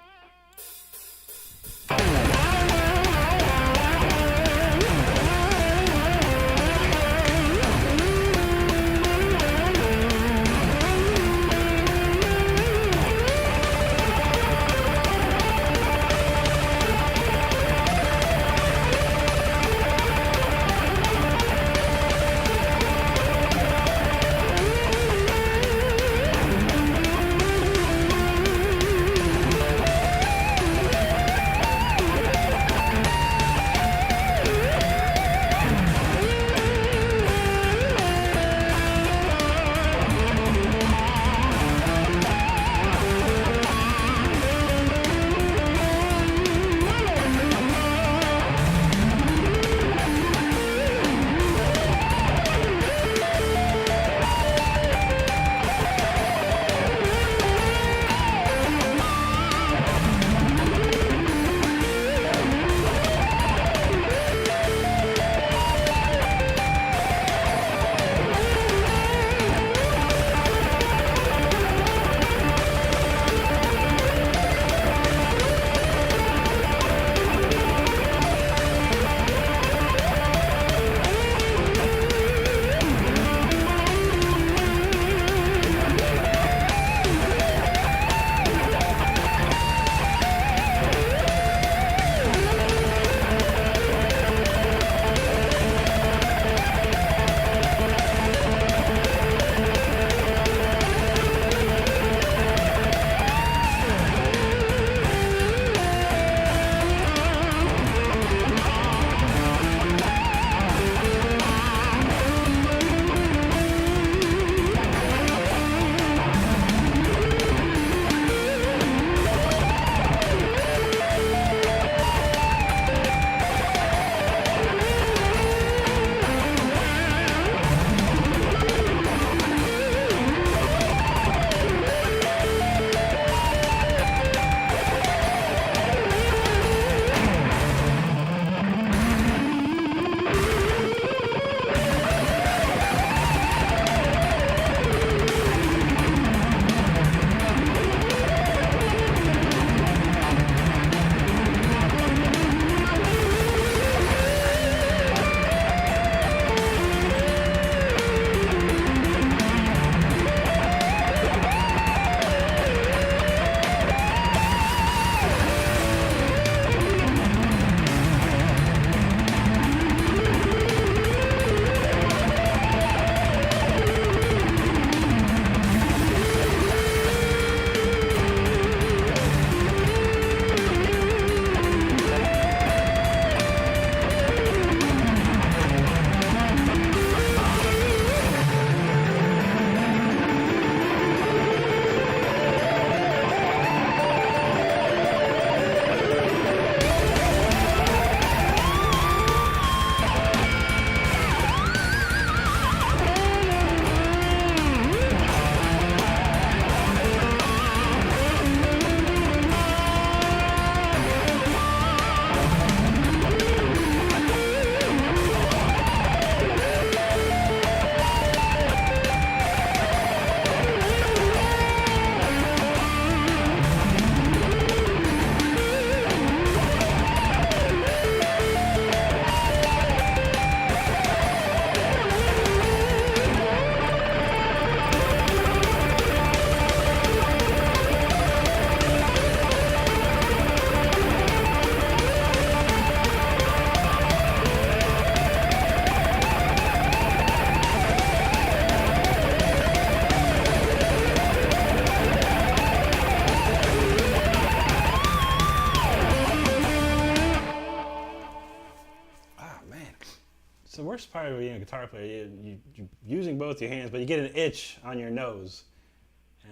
part of being a guitar player. You're using both your hands, but you get an itch on your nose.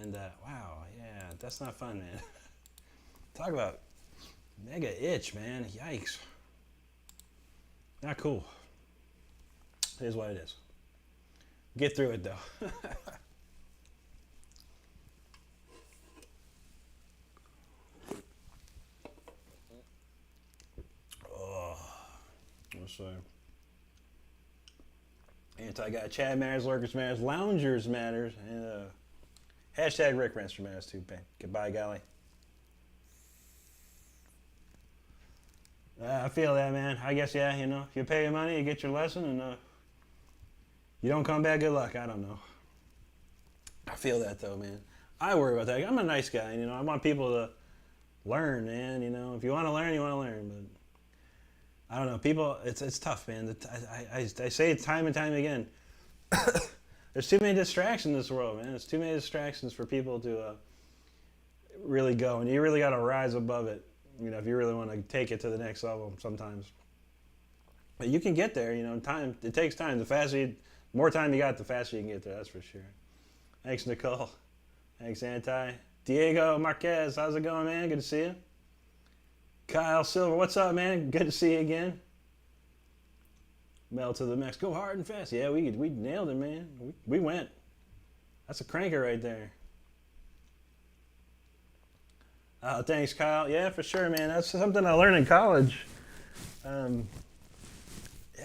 And wow, yeah, that's not fun, man. Talk about mega itch, man. Yikes. Not cool. It is what it is. Get through it, though. Oh, let's see. Anti-guy Chad matters, lurkers matters, loungers matters, and hashtag RickRenstrom matters too. Goodbye, golly. I feel that, man. I guess, yeah, if you pay your money, you get your lesson, and you don't come back, good luck. I don't know. I feel that, though, man. I worry about that. I'm a nice guy, I want people to learn, man. If you want to learn, you want to learn. But I don't know. People, it's tough, man. I say it time and time again. There's too many distractions in this world, man. There's too many distractions for people to really go, and you really got to rise above it. If you really want to take it to the next level sometimes. But you can get there, time, it takes time. The more time you got, the faster you can get there, that's for sure. Thanks, Nicole. Thanks, Anti. Diego Marquez, how's it going, man? Good to see you. Kyle Silver, what's up, man? Good to see you again. Mel to the max. Go hard and fast. Yeah, we nailed it, man. We went. That's a cranker right there. Thanks, Kyle. Yeah, for sure, man. That's something I learned in college. Yeah,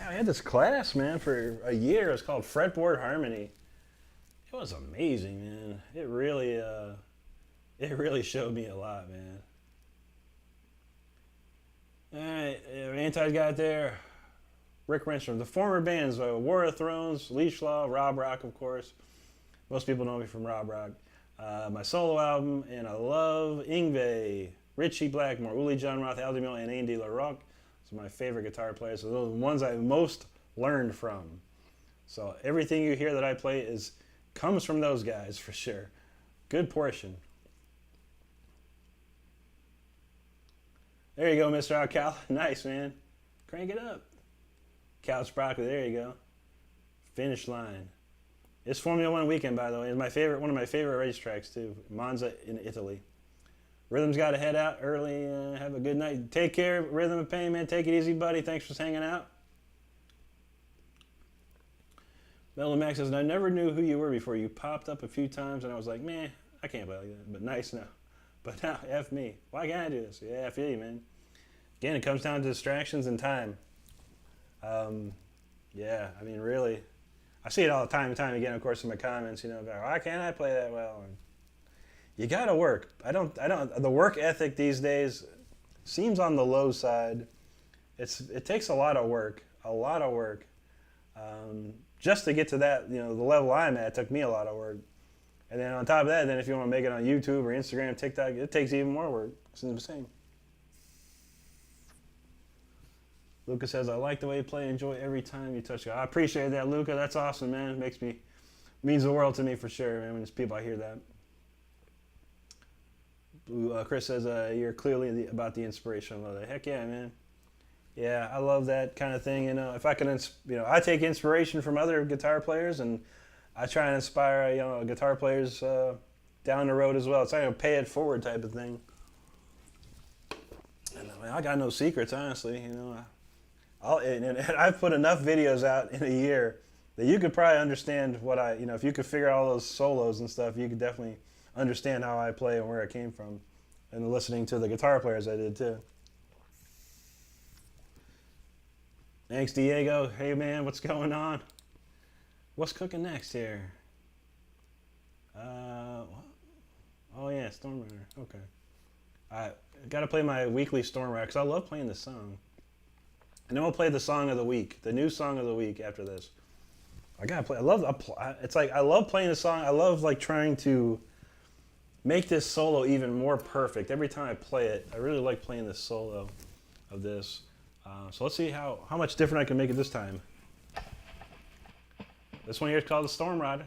I had this class, man, for a year. It was called Fretboard Harmony. It was amazing, man. It really showed me a lot, man. All right, Anti's got there. Rick Renstrom. The former bands, War of Thrones, Leash Law, Rob Rock, of course. Most people know me from Rob Rock. My solo album, and I love Yngwie, Richie Blackmore, Uli John Roth, Al Di Meola, and Andy LaRocque. Those are my favorite guitar players. So those are the ones I most learned from. So everything you hear that I play comes from those guys, for sure. Good portion. There you go, Mr. Alcal. Nice, man. Crank it up. Couch Broccoli, there you go. Finish line. It's Formula One weekend, by the way. It's one of my favorite racetracks, too. Monza in Italy. Rhythm's got to head out early. Have a good night. Take care, Rhythm of Pain, man. Take it easy, buddy. Thanks for hanging out. Melvin Max says, I never knew who you were before. You popped up a few times, and I was like, man, I can't play like that. But nice now. But now, F me. Why can't I do this? Yeah, I feel you, man. Again, it comes down to distractions and time. Yeah, I mean, really. I see it all the time and time again, of course, in my comments, about why can't I play that well? And you gotta work. The work ethic these days seems on the low side. It takes a lot of work. Just to get to that, the level I'm at, it took me a lot of work. And then on top of that, if you want to make it on YouTube or Instagram, TikTok, it takes even more work. It's insane. Luca says, I like the way you play. Enjoy every time you touch it. I appreciate that, Luca. That's awesome, man. It means the world to me for sure, man, when there's people I hear that. Chris says, you're clearly about the inspiration. I love that. Heck yeah, man. Yeah, I love that kind of thing. If I can, I take inspiration from other guitar players, and I try and inspire, guitar players down the road as well. It's like a pay it forward type of thing. And I got no secrets, honestly. And I've put enough videos out in a year that you could probably understand what if you could figure out all those solos and stuff, you could definitely understand how I play and where I came from, and listening to the guitar players I did too. Thanks, Diego. Hey, man, what's going on? What's cooking next here? What? Oh, yeah, Stormrider. Okay. I got to play my weekly Stormrider because I love playing this song. And then we'll play the song of the week, the new song of the week after this. I got to play. I love playing the song. I love, trying to make this solo even more perfect. Every time I play it, I really like playing this solo of this. So let's see how much different I can make it this time. This one here is called the Storm Rider.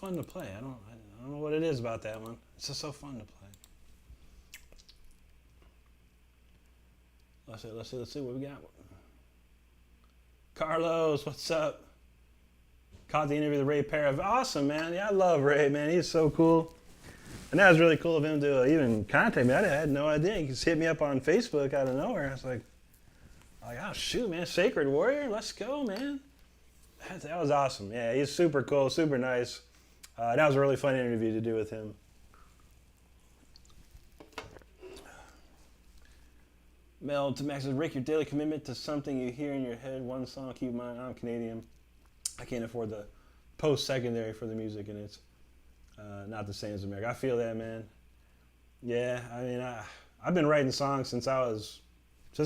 fun to play. I don't know what it is about that one. It's just so fun to play. Let's see what we got. Carlos, what's up? Caught the interview with Ray Parra. Awesome, man. Yeah, I love Ray, man. He's so cool. And that was really cool of him to even contact me. I had no idea. He just hit me up on Facebook out of nowhere. I was like, oh, shoot, man. Sacred Warrior, let's go, man. That was awesome. Yeah, he's super cool, super nice. That was a really fun interview to do with him. Mel to Max says, Rick, your daily commitment to something you hear in your head, one song, keep in mind, I'm Canadian. I can't afford the post-secondary for the music, and it's not the same as America. I feel that, man. Yeah, I mean, I've been writing songs since I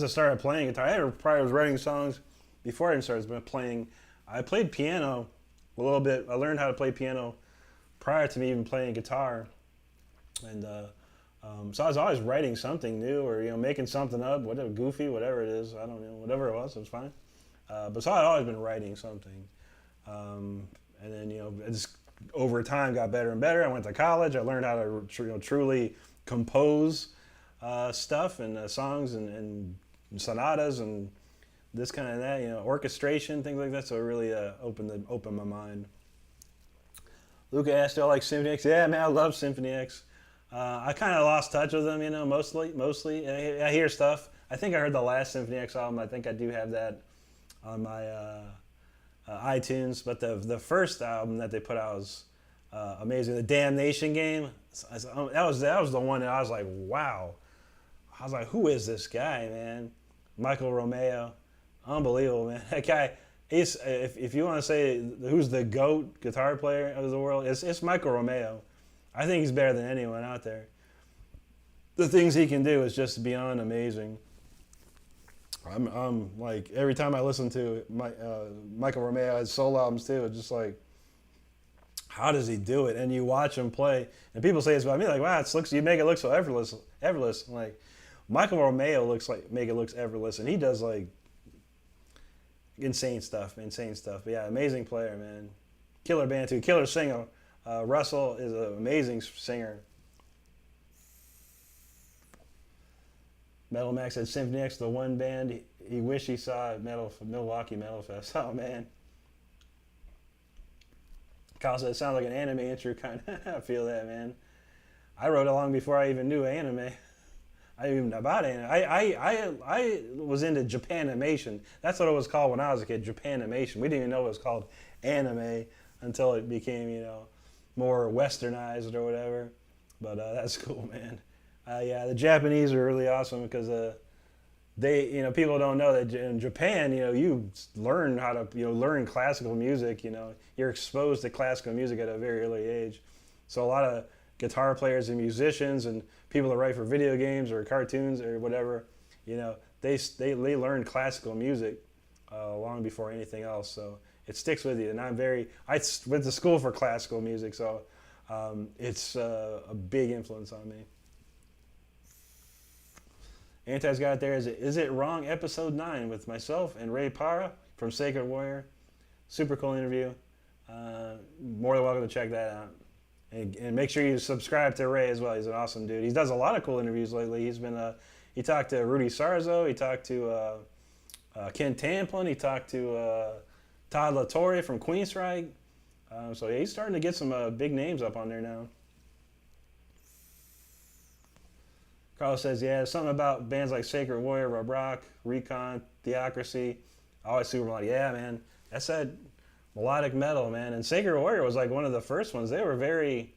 started playing guitar. I probably was writing songs before I even started playing. I played piano a little bit. I learned how to play piano prior to me even playing guitar, and so I was always writing something new or making something up, whatever, goofy, whatever it is. I don't know, whatever it was fine. But so I'd always been writing something, and then I just over time got better and better. I went to college. I learned how to truly compose stuff and songs and sonatas and this kind of that, orchestration, things like that. So it really opened my mind. Luca asked, do I like Symphony X? Yeah, man, I love Symphony X. I kind of lost touch with them, mostly. I hear stuff. I think I heard the last Symphony X album. I think I do have that on my iTunes. But the first album that they put out was amazing. The Damnation Game. That was the one that I was like, wow. I was like, who is this guy, man? Michael Romeo. Unbelievable, man. That guy, if you want to say who's the GOAT guitar player of the world, it's Michael Romeo. I think he's better than anyone out there. The things he can do is just beyond amazing. I'm like, every time I listen to Michael Romeo, his solo albums too, it's just like, how does he do it? And you watch him play, and people say it's about me, like, wow, you make it look so effortless. I'm like, Michael Romeo make it looks effortless, and he does like insane stuff. But yeah, amazing player, man. Killer band too, killer singer. Russell is an amazing singer. Metal Max said Symphony X, the one band he wished he saw at Milwaukee Metal Fest. Oh, man. Kyle said it sounds like an anime intro kind of. I feel that, man. I wrote along before I even knew anime. I didn't even know about anime. I was into Japanimation. That's what it was called when I was a kid, Japanimation. We didn't even know it was called anime until it became, more westernized or whatever. But that's cool, man. Yeah, the Japanese are really awesome because they, people don't know that in Japan, you learn how to, learn classical music. You're exposed to classical music at a very early age. So a lot of guitar players and musicians and people that write for video games or cartoons or whatever, they learn classical music long before anything else. So it sticks with you. And I went to school for classical music, so it's a big influence on me. Anti's got it there. Is It Wrong? Episode 9 with myself and Ray Parra from Sacred Warrior. Super cool interview. More than welcome to check that out. And make sure you subscribe to Ray as well. He's an awesome dude. He does a lot of cool interviews lately. He talked to Rudy Sarzo. He talked to Ken Tamplin. He talked to Todd LaTorre from Queensryche. So yeah, he's starting to get some big names up on there now. Carlos says, yeah, something about bands like Sacred Warrior, Rob Rock, Recon, Theocracy. Always super melodic. Yeah, man. That's that melodic metal, man. And Sacred Warrior was like one of the first ones. They were very,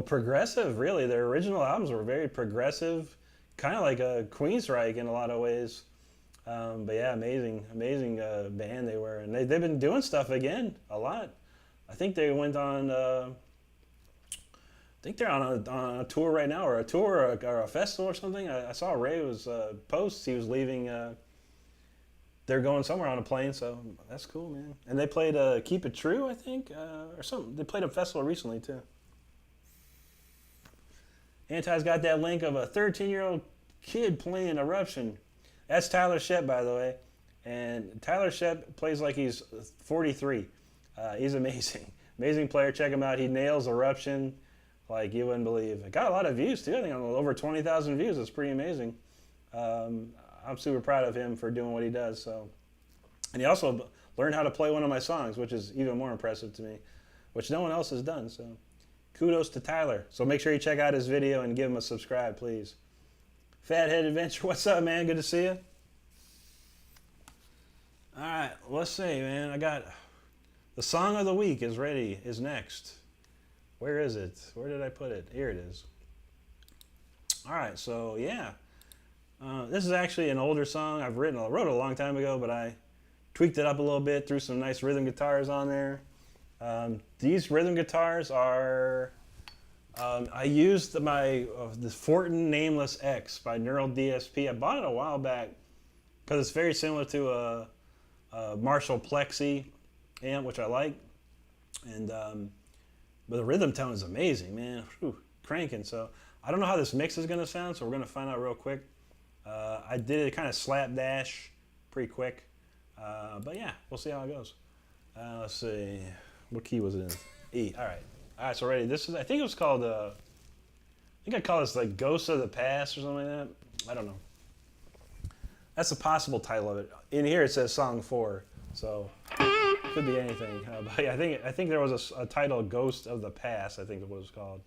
progressive, really. Their original albums were very progressive, kind of like a Queensryche in a lot of ways. But yeah, amazing band they were. And they've been doing stuff again a lot. I think they went on, I think they're on a tour right now, or a tour or a festival or something. I saw Ray was posts. He was leaving. They're going somewhere on a plane, so that's cool, man. And they played Keep It True, I think, or something. They played a festival recently, too. Anti's got that link of a 13-year-old kid playing Eruption. That's Tyler Shep, by the way. And Tyler Shep plays like he's 43. He's amazing. Amazing player. Check him out. He nails Eruption like you wouldn't believe. It got a lot of views too. I think over 20,000 views. It's pretty amazing. I'm super proud of him for doing what he does. So, and he also learned how to play one of my songs, which is even more impressive to me, which no one else has done. So, kudos to Tyler. So make sure you check out his video and give him a subscribe, please. Fathead Adventure, what's up, man? Good to see you. All right, let's see, man. I got the song of the week is ready. Is next. Where is it? Where did I put it? Here it is. All right, so yeah. This is actually an older song I wrote it a long time ago, but I tweaked it up a little bit, threw some nice rhythm guitars on there. These rhythm guitars are, I used the Fortin Nameless X by Neural DSP. I bought it a while back because it's very similar to a Marshall Plexi amp, which I like. And but the rhythm tone is amazing, man. Whew, cranking. So I don't know how this mix is going to sound, so we're going to find out real quick. I did it kind of slapdash pretty quick. But yeah, we'll see how it goes. Let's see. What key was it in? E. All right. All right, so ready. This is, I think it was called, I think I call this like Ghosts of the Past or something like that. I don't know. That's a possible title of it. In here it says Song 4, so it could be anything. But yeah, I think there was a title, Ghost of the Past, I think it was called.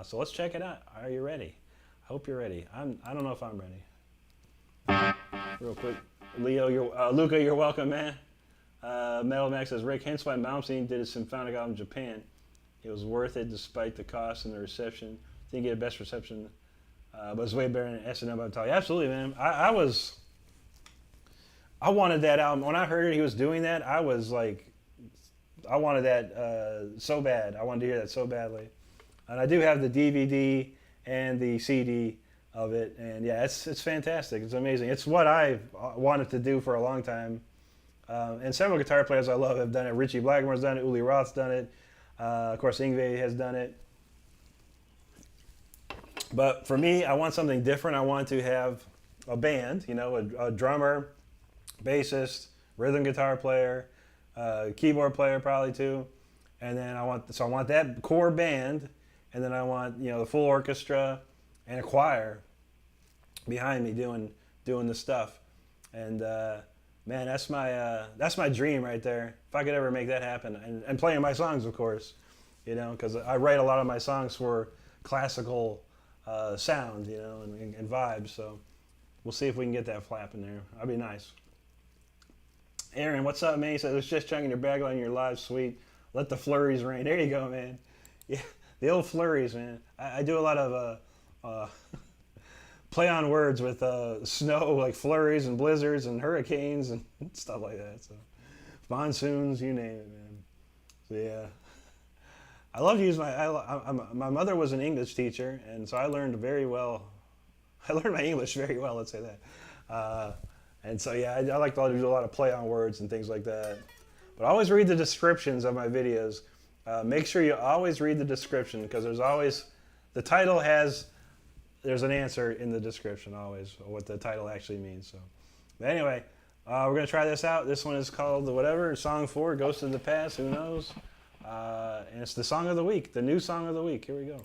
So let's check it out. Are you ready? I hope you're ready. I don't know if I'm ready. Real quick. Luca, you're welcome, man. Metal Max says, Rick, hence why Malmsteen did a symphonic album in Japan. It was worth it despite the cost and the reception. Didn't get the best reception, but it's way better than S&M by Metallica. Absolutely, man. I wanted that album. When I heard he was doing that, I was like, I wanted that so bad. I wanted to hear that so badly. And I do have the DVD and the CD of it, and yeah, it's fantastic. It's amazing. It's what I've wanted to do for a long time. And several guitar players I love have done it. Richie Blackmore's done it. Uli Roth's done it. Of course, Yngwie has done it. But for me, I want something different. I want to have a band, you know, a drummer, bassist, rhythm guitar player, keyboard player probably too. And then I want that core band, and then I want, you know, the full orchestra and a choir behind me doing the stuff. And man, that's my dream right there. If I could ever make that happen, and playing my songs, of course, you know, because I write a lot of my songs for classical sound, you know, and vibes. So we'll see if we can get that flap in there. That'd be nice. Aaron, what's up, man? He said, it's just checking your bag on your live suite. Let the flurries rain. There you go, man. Yeah, the old flurries, man. I do a lot of play on words with snow, like flurries and blizzards and hurricanes and stuff like that. So monsoons, you name it, man. So yeah, I love to use my mother was an English teacher, and so I learned very well. I learned my English very well, let's say that. And so yeah, I like to do a lot of play on words and things like that. But always read the descriptions of my videos. Make sure you always read the description, because there's always, the title has, there's an answer in the description always, what the title actually means. So, but anyway, we're going to try this out. This one is called whatever, Song 4, Ghost of the Past, who knows? And it's the song of the week, the new song of the week. Here we go.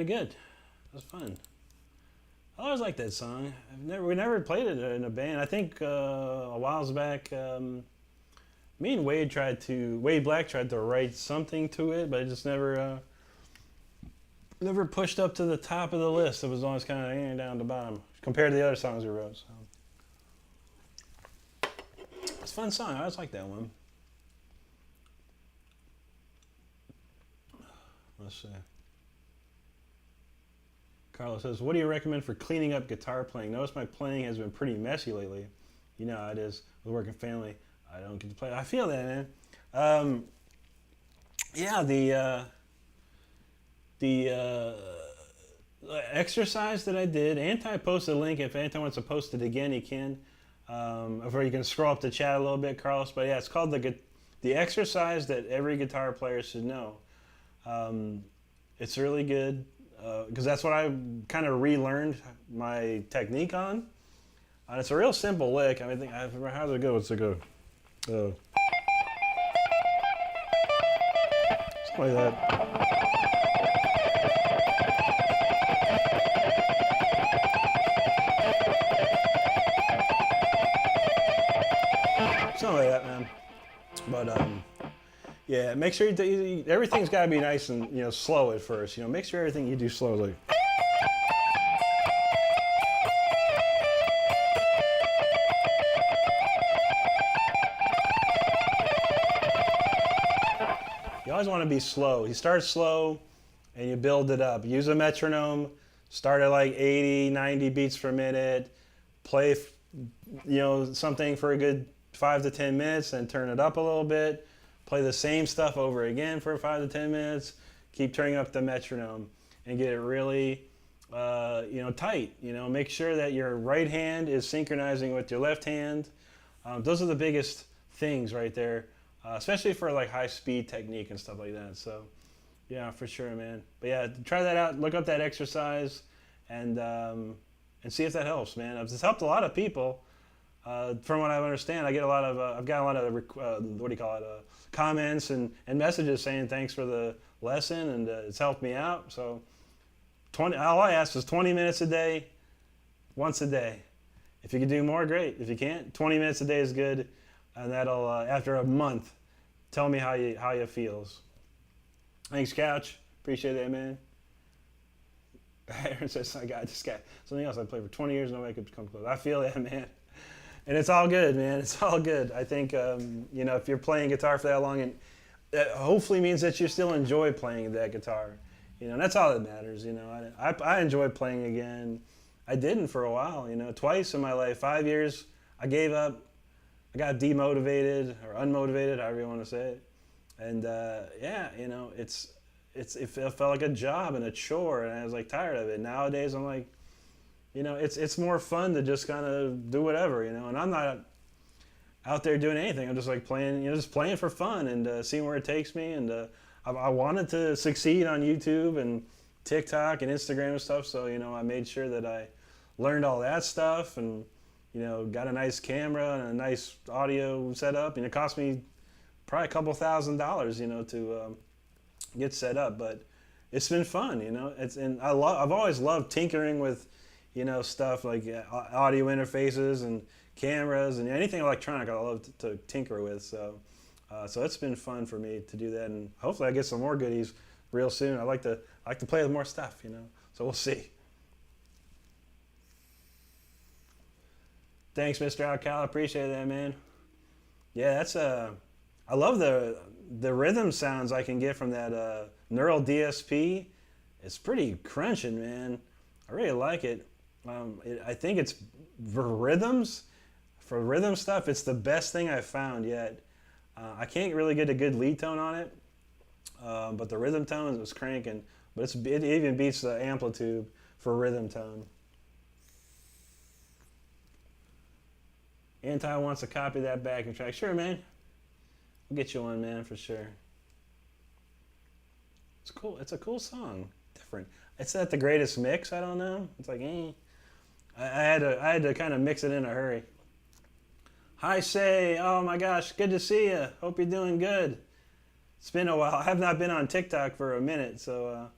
good. It was fun. I always liked that song. We never played it in a band. I think a whiles back, me and Wade Black tried to write something to it, but it just never pushed up to the top of the list. It was always kind of hanging down the bottom compared to the other songs we wrote. So it's a fun song. I always like that one. Let's see. Carlos says, what do you recommend for cleaning up guitar playing? Notice my playing has been pretty messy lately. You know how it is with work and family. I don't get to play. I feel that, man. Yeah, the exercise that I did, Anti posted a link. If Anti wants to post it again, he can. Or you can scroll up the chat a little bit, Carlos. But yeah, it's called the exercise that every guitar player should know. It's really good because that's what I kind of relearned my technique on. And it's a real simple lick. I mean, how does it go? What's it go? Something like that. Something like that, man. But yeah, make sure everything's got to be nice and slow at first. Make sure everything you do slowly. You always want to be slow. You start slow and you build it up. Use a metronome. Start at like 80, 90 beats per minute. Play, something for a good 5 to 10 minutes and turn it up a little bit. Play the same stuff over again for 5 to 10 minutes. Keep turning up the metronome and get it really, tight. Make sure that your right hand is synchronizing with your left hand. Those are the biggest things right there, especially for like high speed technique and stuff like that. So, yeah, for sure, man. But yeah, try that out. Look up that exercise and see if that helps, man. It's helped a lot of people. From what I understand, I've got a lot of comments and messages saying thanks for the lesson and it's helped me out. So all I ask is 20 minutes a day, once a day. If you can do more, great. If you can't, 20 minutes a day is good, and that'll after a month tell me how you feels. Thanks, Couch. Appreciate that, man. Aaron says, I just got something else I played for 20 years, nobody could come close. I feel that, man. And it's all good, man. It's all good. I think, if you're playing guitar for that long, and that hopefully means that you still enjoy playing that guitar. And that's all that matters. I enjoy playing again. I didn't for a while. Twice in my life, 5 years, I gave up. I got demotivated or unmotivated, however you want to say it. And it felt like a job and a chore, and I was like tired of it. Nowadays, I'm like, it's more fun to just kind of do whatever, and I'm not out there doing anything. I'm just like playing, just playing for fun and seeing where it takes me. And I wanted to succeed on YouTube and TikTok and Instagram and stuff. So, I made sure that I learned all that stuff and, got a nice camera and a nice audio setup. And it cost me probably a couple $1,000s, to get set up. But it's been fun, I've always loved tinkering with, stuff like audio interfaces and cameras and anything electronic I love to tinker with. So it's been fun for me to do that, and hopefully I get some more goodies real soon. I like to play with more stuff, So we'll see. Thanks, Mr. Alcala. Appreciate that, man. Yeah, I love the rhythm sounds I can get from that Neural DSP. It's pretty crunching, man. I really like it. I think it's for rhythm stuff, it's the best thing I've found yet. I can't really get a good lead tone on it, but the rhythm tone was cranking. But it even beats the amplitude for rhythm tone. Anti wants to copy that backing track. Sure, man. We'll get you one, man, for sure. It's cool. It's a cool song. Different. It's not the greatest mix. I don't know. It's like, I had to kind of mix it in a hurry. Hi, Say. Oh my gosh, good to see you. Hope you're doing good. It's been a while. I have not been on TikTok for a minute, so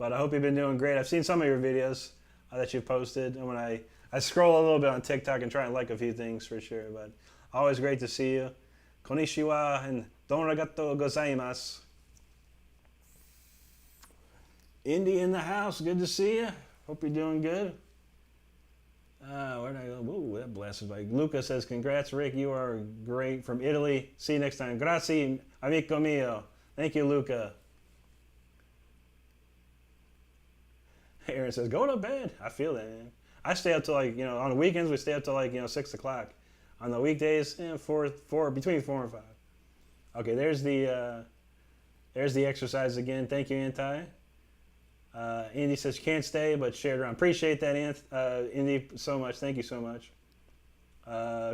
But I hope you've been doing great. I've seen some of your videos that you've posted, and when I scroll a little bit on TikTok and try and like a few things for sure. But always great to see you. Konnichiwa and donarigato gozaimasu. Indy in the house, good to see you. Hope you're doing good. Where'd I go? Whoa, that blasted bike. Luca says, congrats, Rick. You are great. From Italy. See you next time. Grazie, amico mio. Thank you, Luca. Aaron says, go to bed. I feel that, man. I stay up till like, on the weekends, we stay up till like, 6 o'clock. On the weekdays, between 4 and 5. Okay, there's the exercise again. Thank you, Anti. Indy says she can't stay, but shared around. Appreciate that, Indy, so much. Thank you so much.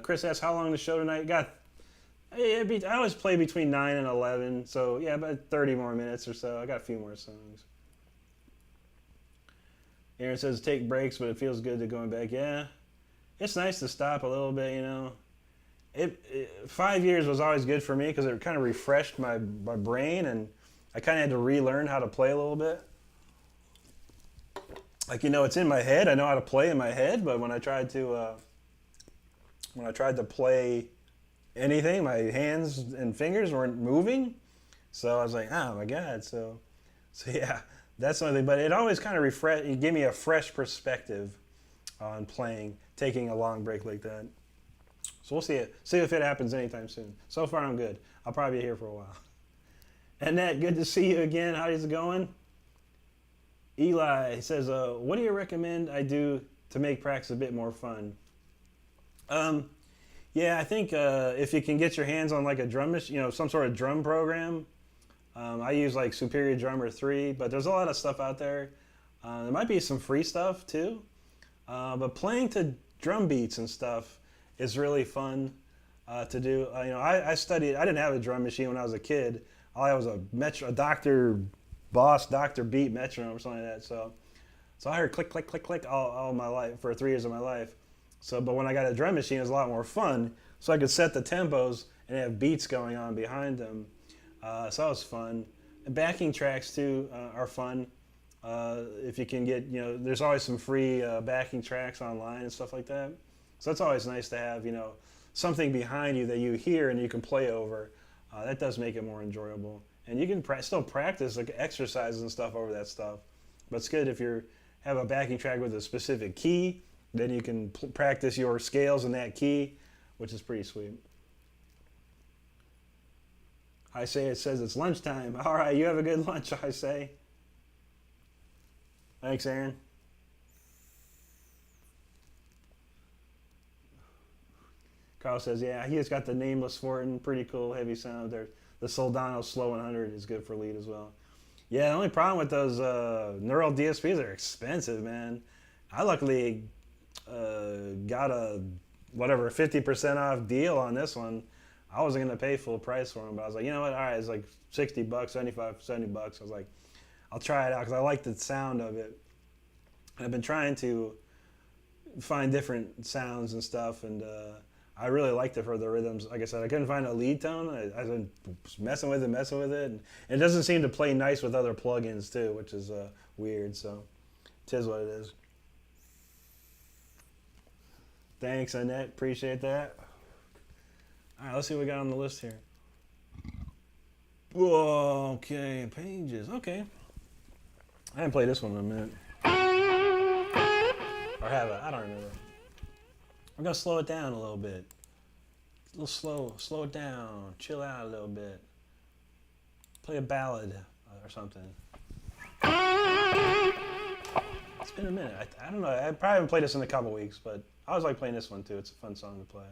Chris asks, how long the show tonight? I always play between 9 and 11, so yeah, about 30 more minutes or so. I got a few more songs. Aaron says, take breaks, but it feels good to going back. Yeah, it's nice to stop a little bit, 5 years was always good for me because it kind of refreshed my brain, and I kind of had to relearn how to play a little bit. Like, it's in my head. I know how to play in my head, but when I tried to play anything, my hands and fingers weren't moving. So I was like, oh my God. So yeah, that's something. But it always kind of it gave me a fresh perspective on playing, taking a long break like that. So we'll see if it happens anytime soon. So far, I'm good. I'll probably be here for a while. Annette, good to see you again. How's it going? Eli says, what do you recommend I do to make practice a bit more fun? Yeah, I think if you can get your hands on like a drum machine, some sort of drum program. I use like Superior Drummer 3, but there's a lot of stuff out there. There might be some free stuff too. But playing to drum beats and stuff is really fun to do. I studied, I didn't have a drum machine when I was a kid. All I was a Dr. Beat metronome or something like that. So I heard click, click, click, click all my life, for 3 years of my life. But when I got a drum machine, it was a lot more fun. So I could set the tempos and have beats going on behind them. So that was fun. And backing tracks too are fun. If you can get, there's always some free backing tracks online and stuff like that. So it's always nice to have, something behind you that you hear and you can play over. That does make it more enjoyable. And you can still practice like exercises and stuff over that stuff. But it's good if you have a backing track with a specific key, then you can practice your scales in that key, which is pretty sweet. I say it says it's lunchtime. All right, you have a good lunch, I say. Thanks, Aaron. Carl says, yeah, he has got the Nameless Fortin, pretty cool, heavy sound there. The Soldano Slow 100 is good for lead as well. Yeah, the only problem with those neural DSPs, they're expensive, man. I luckily got a 50% off deal on this one. I wasn't going to pay full price for them, but I was like, you know what? All right, it's like $60, $75, $70. I was like, I'll try it out because I like the sound of it. And I've been trying to find different sounds and stuff, and I really liked it for the rhythms. Like I said, I couldn't find a lead tone. I was messing with it. And it doesn't seem to play nice with other plugins too, which is weird. So it is what it is. Thanks, Annette. Appreciate that. All right, let's see what we got on the list here. Whoa, okay, pages. Okay. I haven't played this one in a minute. Or have I? I don't remember. I'm going to slow it down a little bit. A little slow it down, chill out a little bit. Play a ballad or something. It's been a minute. I don't know. I probably haven't played this in a couple weeks, but I always like playing this one too. It's a fun song to play.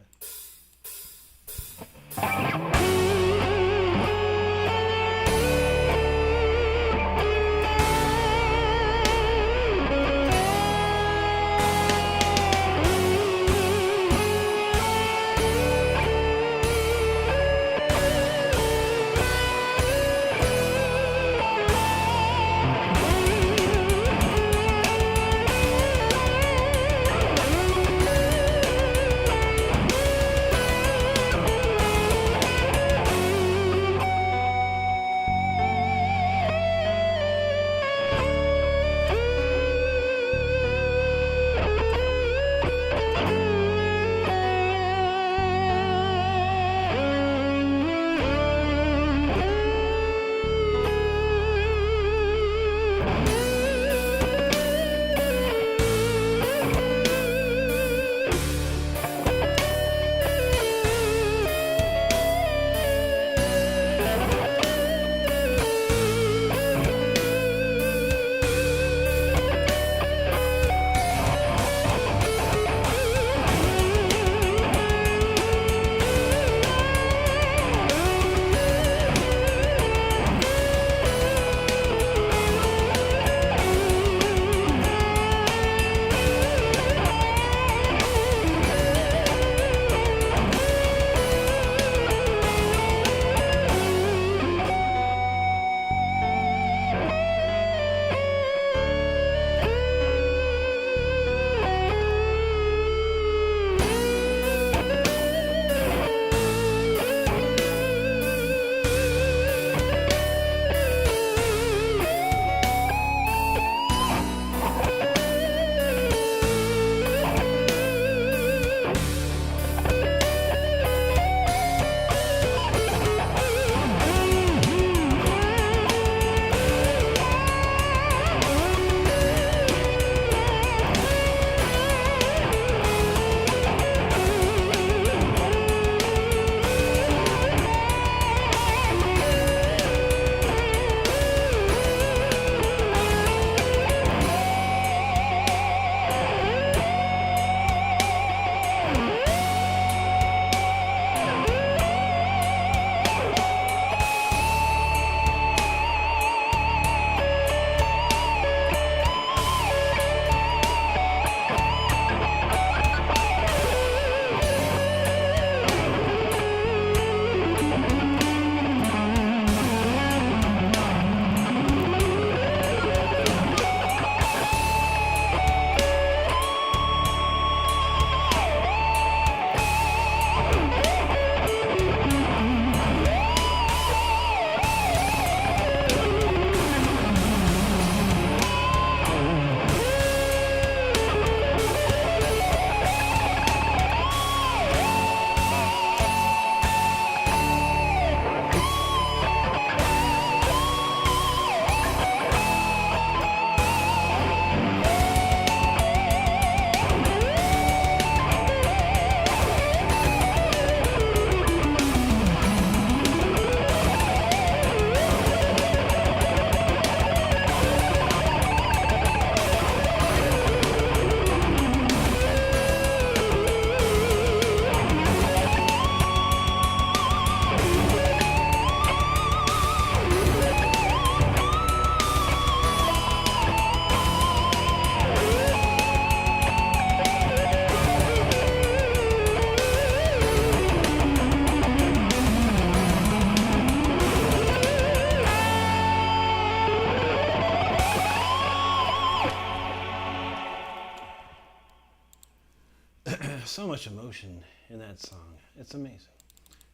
much emotion in that song. It's amazing.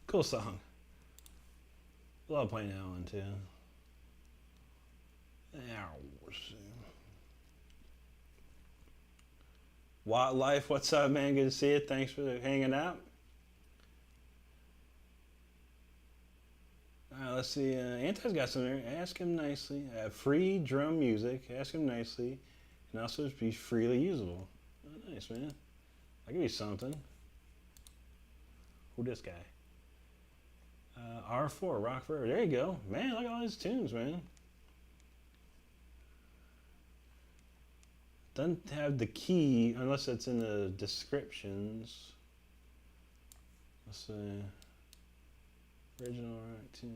Cool song. Love playing that one too. Watt Life, what's up, man? Good to see you. Thanks for hanging out. Let's see. Anti's got some there. Ask him nicely. Free drum music. Ask him nicely. And also be freely usable. Oh, nice, man. That could be something. Who this guy? R4, Rock Forever. There you go. Man, look at all his tunes, man. Doesn't have the key unless it's in the descriptions. Let's see. Original rock tune.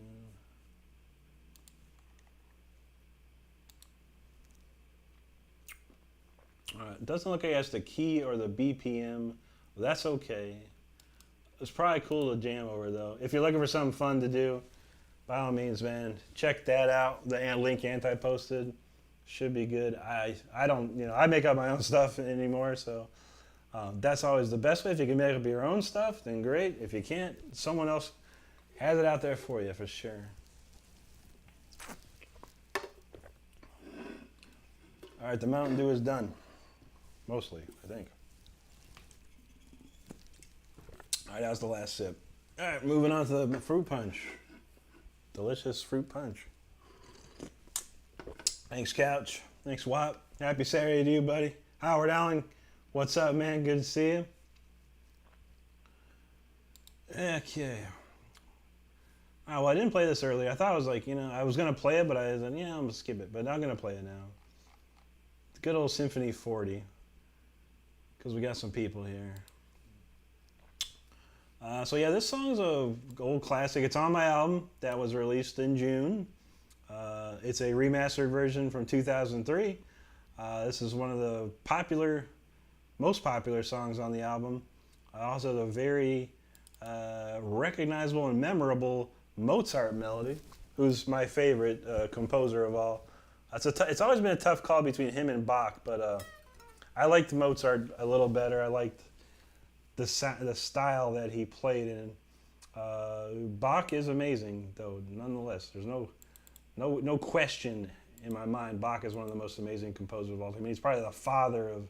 Alright, doesn't look like it has the key or the BPM. Well, that's okay. It's probably cool to jam over though. If you're looking for something fun to do, by all means, man, check that out. The link Anti posted should be good. I don't, I make up my own stuff anymore, so that's always the best way. If you can make up your own stuff, then great. If you can't, someone else has it out there for you, for sure. All right, the Mountain Dew is done. Mostly, I think. All right, that was the last sip. All right, moving on to the fruit punch. Delicious fruit punch. Thanks, Couch. Thanks, Watt. Happy Saturday to you, buddy. Howard Allen, what's up, man? Good to see you. Okay. Oh, well, I didn't play this earlier. I thought I was like, I was going to play it, but I was like, yeah, I'm going to skip it. But I'm going to play it now. The good old Symphony 40. Because we got some people here. So yeah, this song's an old classic. It's on my album that was released in June. It's a remastered version from 2003. This is one of the most popular songs on the album. Also the very recognizable and memorable Mozart melody, who's my favorite composer of all. It's always been a tough call between him and Bach, but I liked Mozart a little better. I liked the style that he played in. Bach is amazing, though, nonetheless. There's no question in my mind. Bach is one of the most amazing composers of all time. I mean, he's probably the father of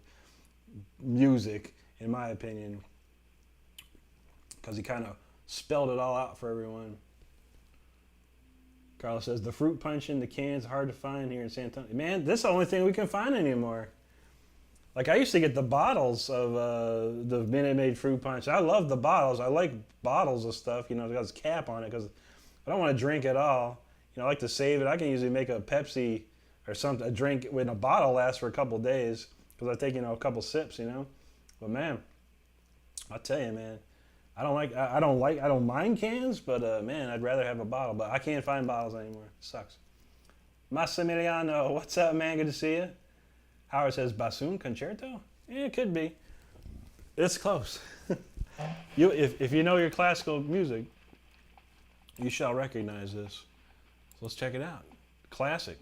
music, in my opinion, because he kind of spelled it all out for everyone. Carlos says, the fruit punch in the can's hard to find here in San Antonio. Man, this is the only thing we can find anymore. Like, I used to get the bottles of the Minute Maid fruit punch. I love the bottles. I like bottles of stuff, it has a cap on it because I don't want to drink it all. I like to save it. I can usually make a Pepsi or something, a drink when a bottle lasts for a couple days because I take, a couple sips, But man, I'll tell you, man, I don't mind cans, but man, I'd rather have a bottle. But I can't find bottles anymore. It sucks. Massimiliano, what's up, man? Good to see you. Howard says bassoon concerto. Yeah, it could be. It's close. If you know your classical music, you shall recognize this. So let's check it out. Classic.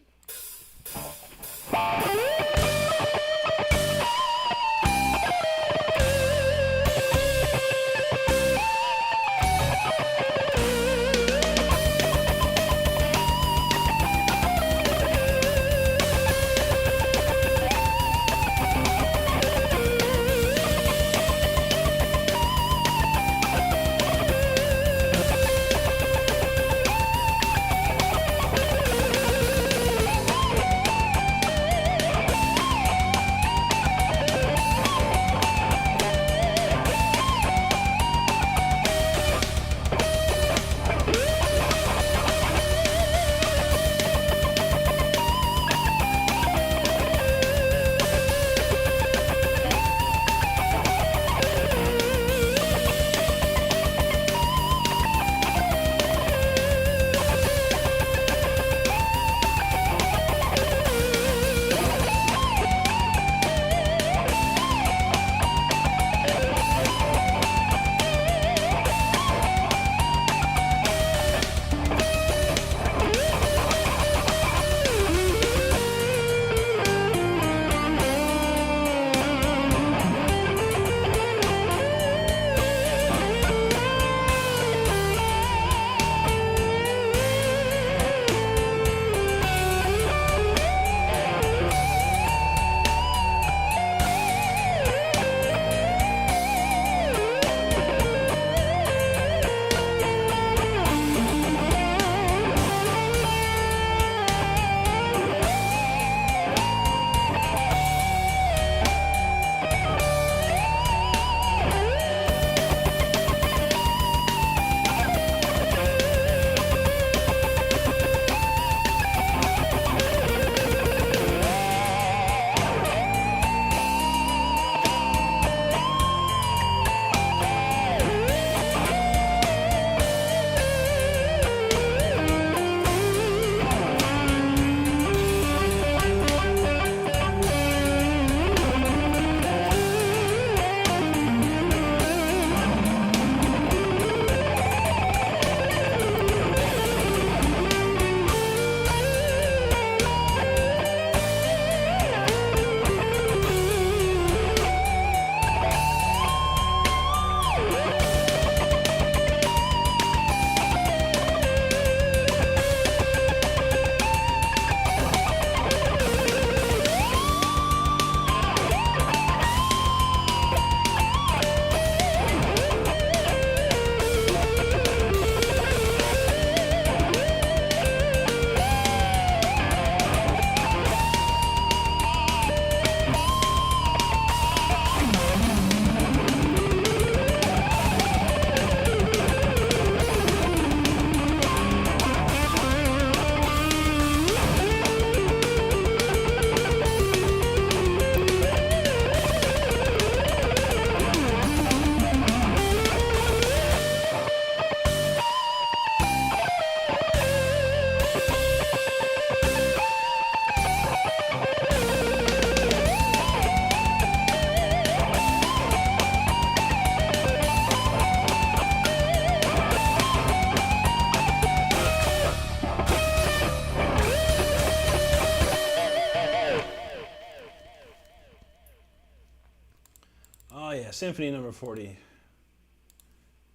Symphony number 40.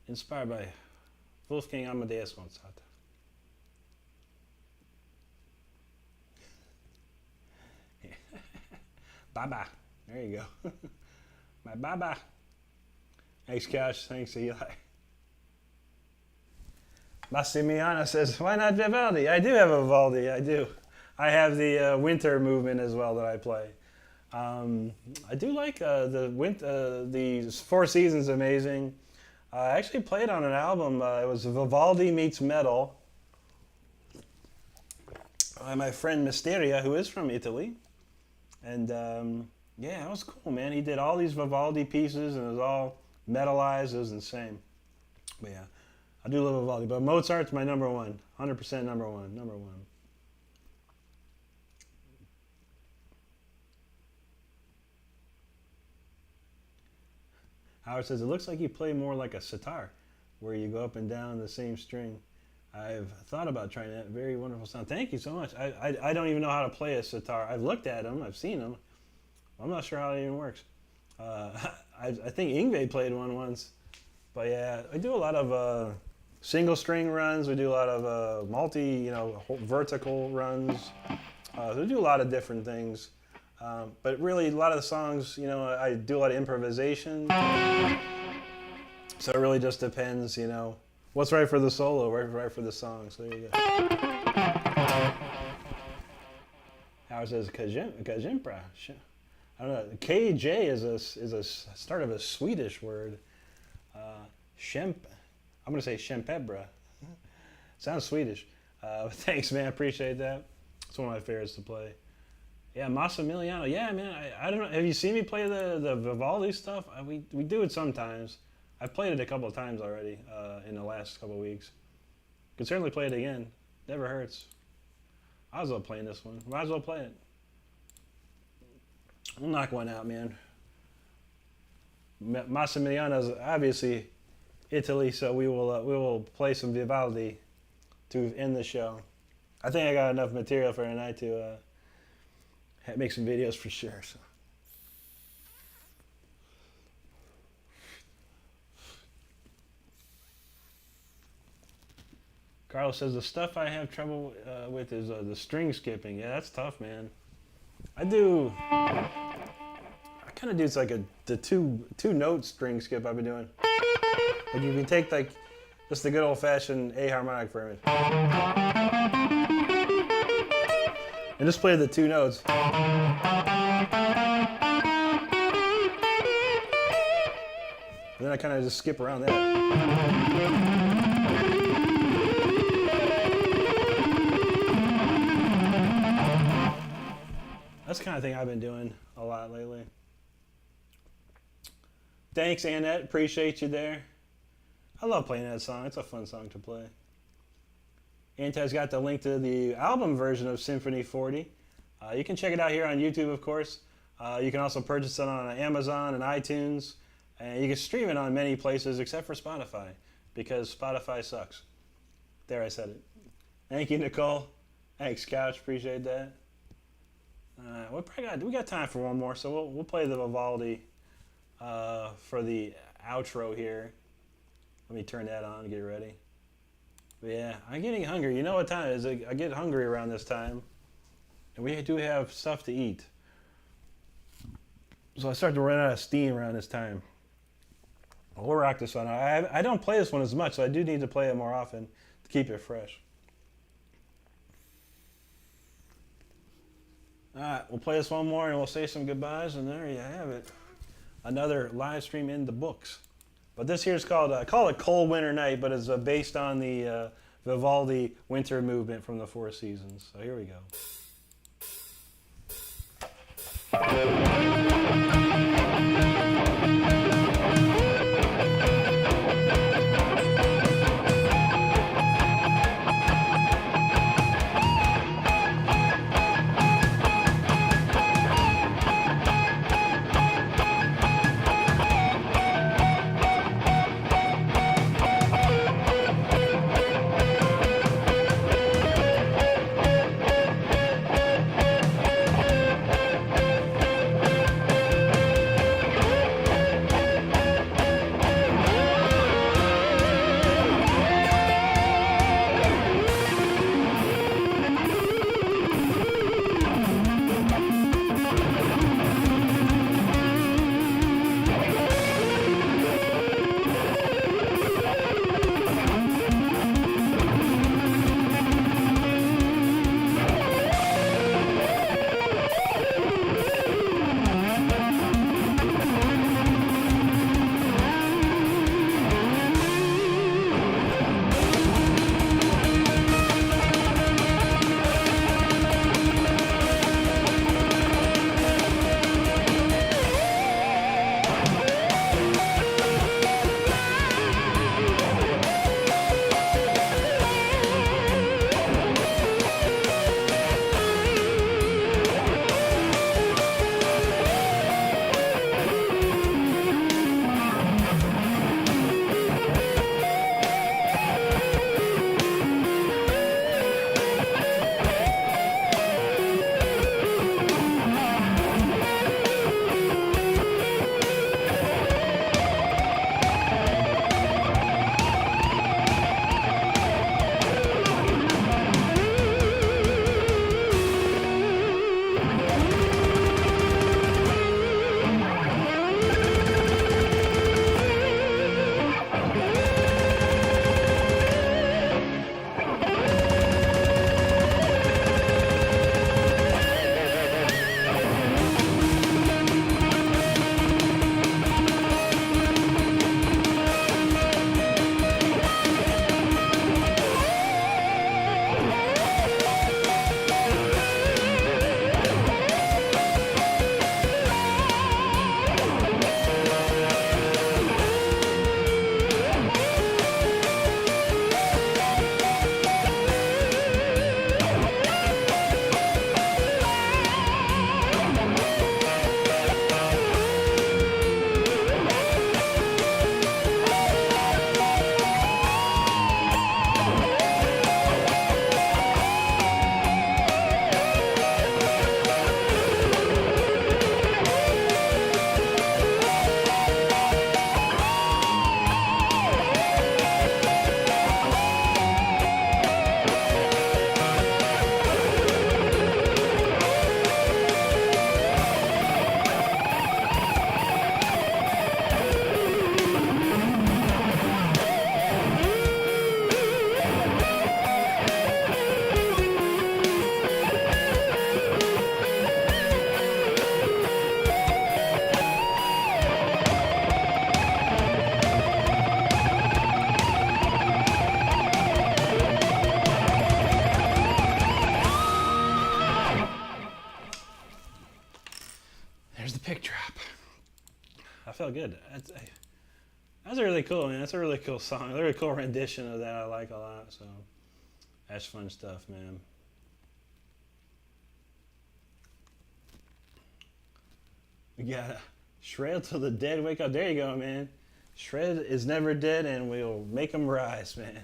Inspired by Wolfgang Amadeus Mozart. Baba. There you go. My Baba. Thanks, Cash. Thanks, Eli. Massimiano says, why not Vivaldi? I do have a Vivaldi. I do. I have the winter movement as well that I play. I do like the Four Seasons amazing. I actually played on an album. It was Vivaldi meets metal by my friend Mysteria, who is from Italy. And yeah, it was cool, man. He did all these Vivaldi pieces, and it was all metalized. It was insane. But yeah, I do love Vivaldi. But Mozart's my number one. 100% number one. Number one. Howard says, it looks like you play more like a sitar, where you go up and down the same string. I've thought about trying that. Very wonderful sound. Thank you so much. I don't even know how to play a sitar. I've looked at them. I've seen them. I'm not sure how it even works. I think Yngwie played one once. But yeah, I do a lot of single string runs. We do a lot of vertical runs. We do a lot of different things. But really, a lot of the songs, I do a lot of improvisation. So it really just depends, what's right for the solo, what's right for the song. So there you go. Howard says, Kajimpra. I don't know. KJ is a start of a Swedish word. I'm going to say Shempebra. Sounds Swedish. Thanks, man. Appreciate that. It's one of my favorites to play. Yeah, Massimiliano. Yeah, man. I don't know. Have you seen me play the Vivaldi stuff? We do it sometimes. I've played it a couple of times already in the last couple of weeks. Could certainly play it again. Never hurts. I was well playing this one. Might as well play it. We'll knock one out, man. Massimiliano's obviously Italy, so we will play some Vivaldi to end the show. I think I got enough material for tonight to make some videos for sure. So. Carlos says, the stuff I have trouble with is the string skipping. Yeah, that's tough, man. I kind of do, it's like the two note string skip I've been doing. Like you can take like just the good old fashioned A harmonic for it. And just play the two notes. And then I kind of just skip around that. That's the kind of thing I've been doing a lot lately. Thanks, Annette. Appreciate you there. I love playing that song. It's a fun song to play. Anti's got the link to the album version of Symphony 40. You can check it out here on YouTube, of course. You can also purchase it on Amazon and iTunes. And you can stream it on many places except for Spotify, because Spotify sucks. There, I said it. Thank you, Nicole. Thanks, Couch. Appreciate that. We got time for one more, so we'll play the Vivaldi for the outro here. Let me turn that on and get ready. But yeah, I'm getting hungry. You know what time it is? I get hungry around this time. And we do have stuff to eat. So I start to run out of steam around this time. We'll rock this one. I don't play this one as much, so I do need to play it more often to keep it fresh. Alright, we'll play this one more and we'll say some goodbyes, and there you have it. Another live stream in the books. But this here is called, call it Cold Winter Night, but it's based on the Vivaldi winter movement from the Four Seasons. So here we go. felt good. That's really cool, man. That's a really cool song. A really cool rendition of that. I like a lot. So that's fun stuff, man. We got Shred till the dead wake up. There you go, man. Shred is never dead, and we'll make them rise, man.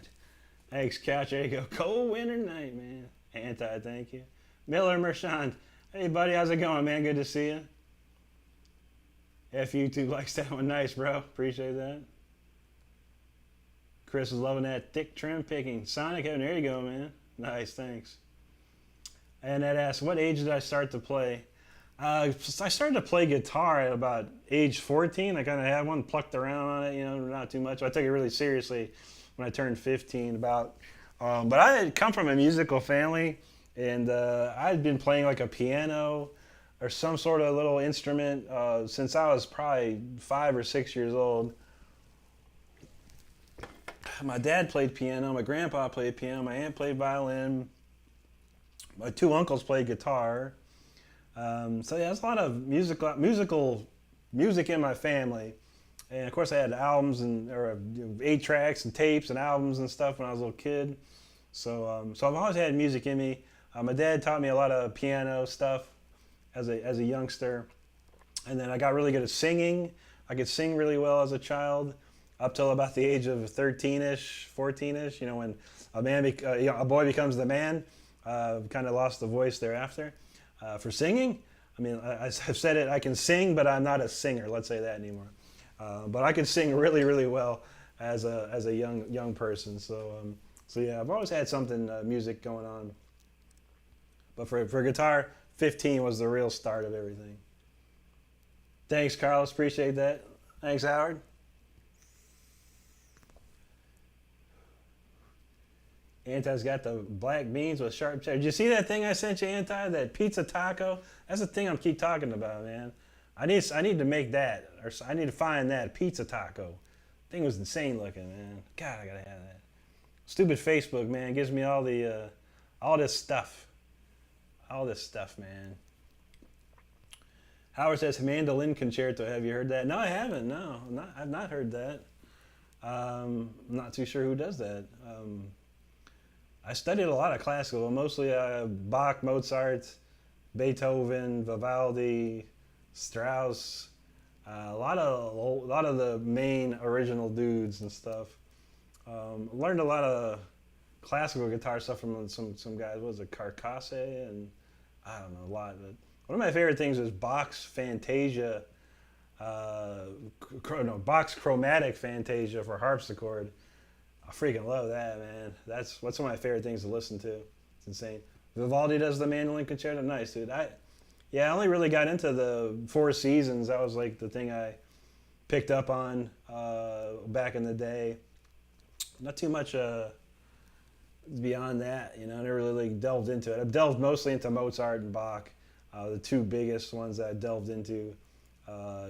Thanks, Couch. There you go. Cold winter night, man. Anti, thank you. Miller Mershant. Hey, buddy, how's it going, man? Good to see you. If YouTube likes that one, nice, bro. Appreciate that. Chris is loving that thick trim picking. Sonic, there you go, man. Nice, thanks. And that asks, what age did I start to play? I started to play guitar at about age 14. I kind of had one, plucked around on it, not too much. I took it really seriously when I turned 15. But I had come from a musical family, and I had been playing like a piano or some sort of little instrument since I was probably 5 or 6 years old. My dad played piano, my grandpa played piano, my aunt played violin, my 2 uncles played guitar. So yeah, there's a lot of music in my family, and of course I had albums or 8-tracks and tapes and albums and stuff when I was a little kid. So I've always had music in me. My dad taught me a lot of piano stuff as a youngster, and then I got really good at singing. I could sing really well as a child, up till about the age of 13ish, 14ish. When a boy becomes the man, kind of lost the voice thereafter. For singing, I mean, I've said it, I can sing, but I'm not a singer, let's say that anymore. But I could sing really, really well as a young person. So yeah, I've always had something, music going on. But for guitar, 15 was the real start of everything. Thanks, Carlos, appreciate that. Thanks, Howard. Anti's got the black beans with sharp cheddar. Did you see that thing I sent you, Anti? That pizza taco? That's the thing I keep talking about, man. I need to make that, or I need to find that pizza taco. Thing was insane looking, man. God, I gotta have that. Stupid Facebook, man, gives me all this stuff, man. Howard says mandolin concerto. Have you heard that? No, I haven't. No, I've not heard that. I'm not too sure who does that. I studied a lot of classical, mostly Bach, Mozart, Beethoven, Vivaldi, Strauss, a lot of the main original dudes and stuff. Learned a lot of classical guitar stuff from some guys. What was it, Carcasse, and I don't know, a lot. But one of my favorite things is Bach's Fantasia, Bach's Chromatic Fantasia for harpsichord. I freaking love that, man. That's one of my favorite things to listen to. It's insane. Vivaldi does the mandolin concerto. Nice, dude. I only really got into the Four Seasons. That was like the thing I picked up on back in the day. Not too much beyond that, I never really delved into it. I've delved mostly into Mozart and Bach, the 2 biggest ones that I delved into,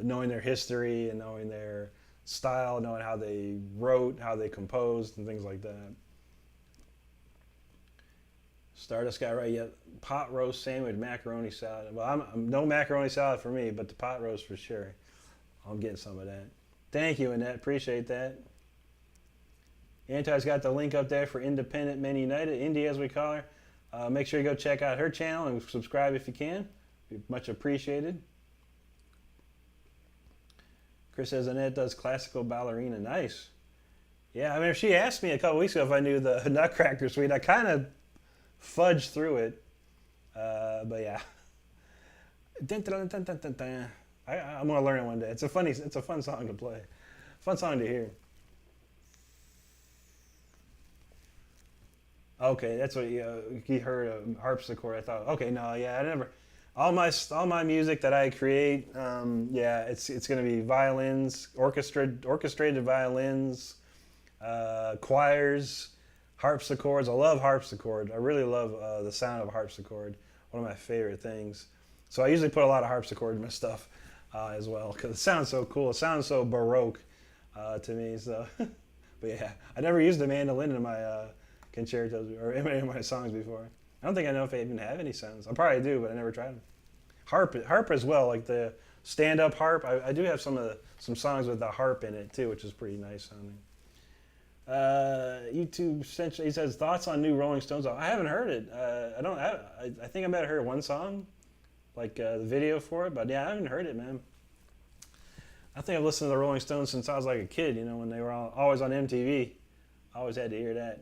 knowing their history and knowing their style, knowing how they wrote, how they composed, and things like that. Stardust got right, yeah. Pot roast sandwich, macaroni salad. Well, I'm no macaroni salad for me, but the pot roast for sure. I'm getting some of that. Thank you, Annette. Appreciate that. Anti's got the link up there for Independent Men United, Indy as we call her. Make sure you go check out her channel and subscribe if you can. Be much appreciated. Chris says Annette does classical ballerina. Nice. Yeah, I mean, if she asked me a couple weeks ago if I knew the Nutcracker Suite, I kind of fudged through it. But yeah. I'm going to learn it one day. It's a fun song to play. Fun song to hear. Okay, that's what you heard, harpsichord. I thought, okay, no, yeah, I never. All my music that I create, it's going to be violins, orchestrated violins, choirs, harpsichords. I love harpsichord. I really love the sound of harpsichord. One of my favorite things. So I usually put a lot of harpsichord in my stuff as well because it sounds so cool. It sounds so baroque to me. So, but yeah, I never used the mandolin in my concertos or any of my songs before. I don't think I know if I even have any sounds. I probably do, but I never tried them. Harp as well, like the stand-up harp. I do have some songs with the harp in it too, which is pretty nice sounding. YouTube essentially, he says thoughts on new Rolling Stones. I haven't heard it. I think I might have heard one song, like the video for it, but yeah, I haven't heard it, man. I think I've listened to the Rolling Stones since I was like a kid. You know, when they were always on MTV. I always had to hear that.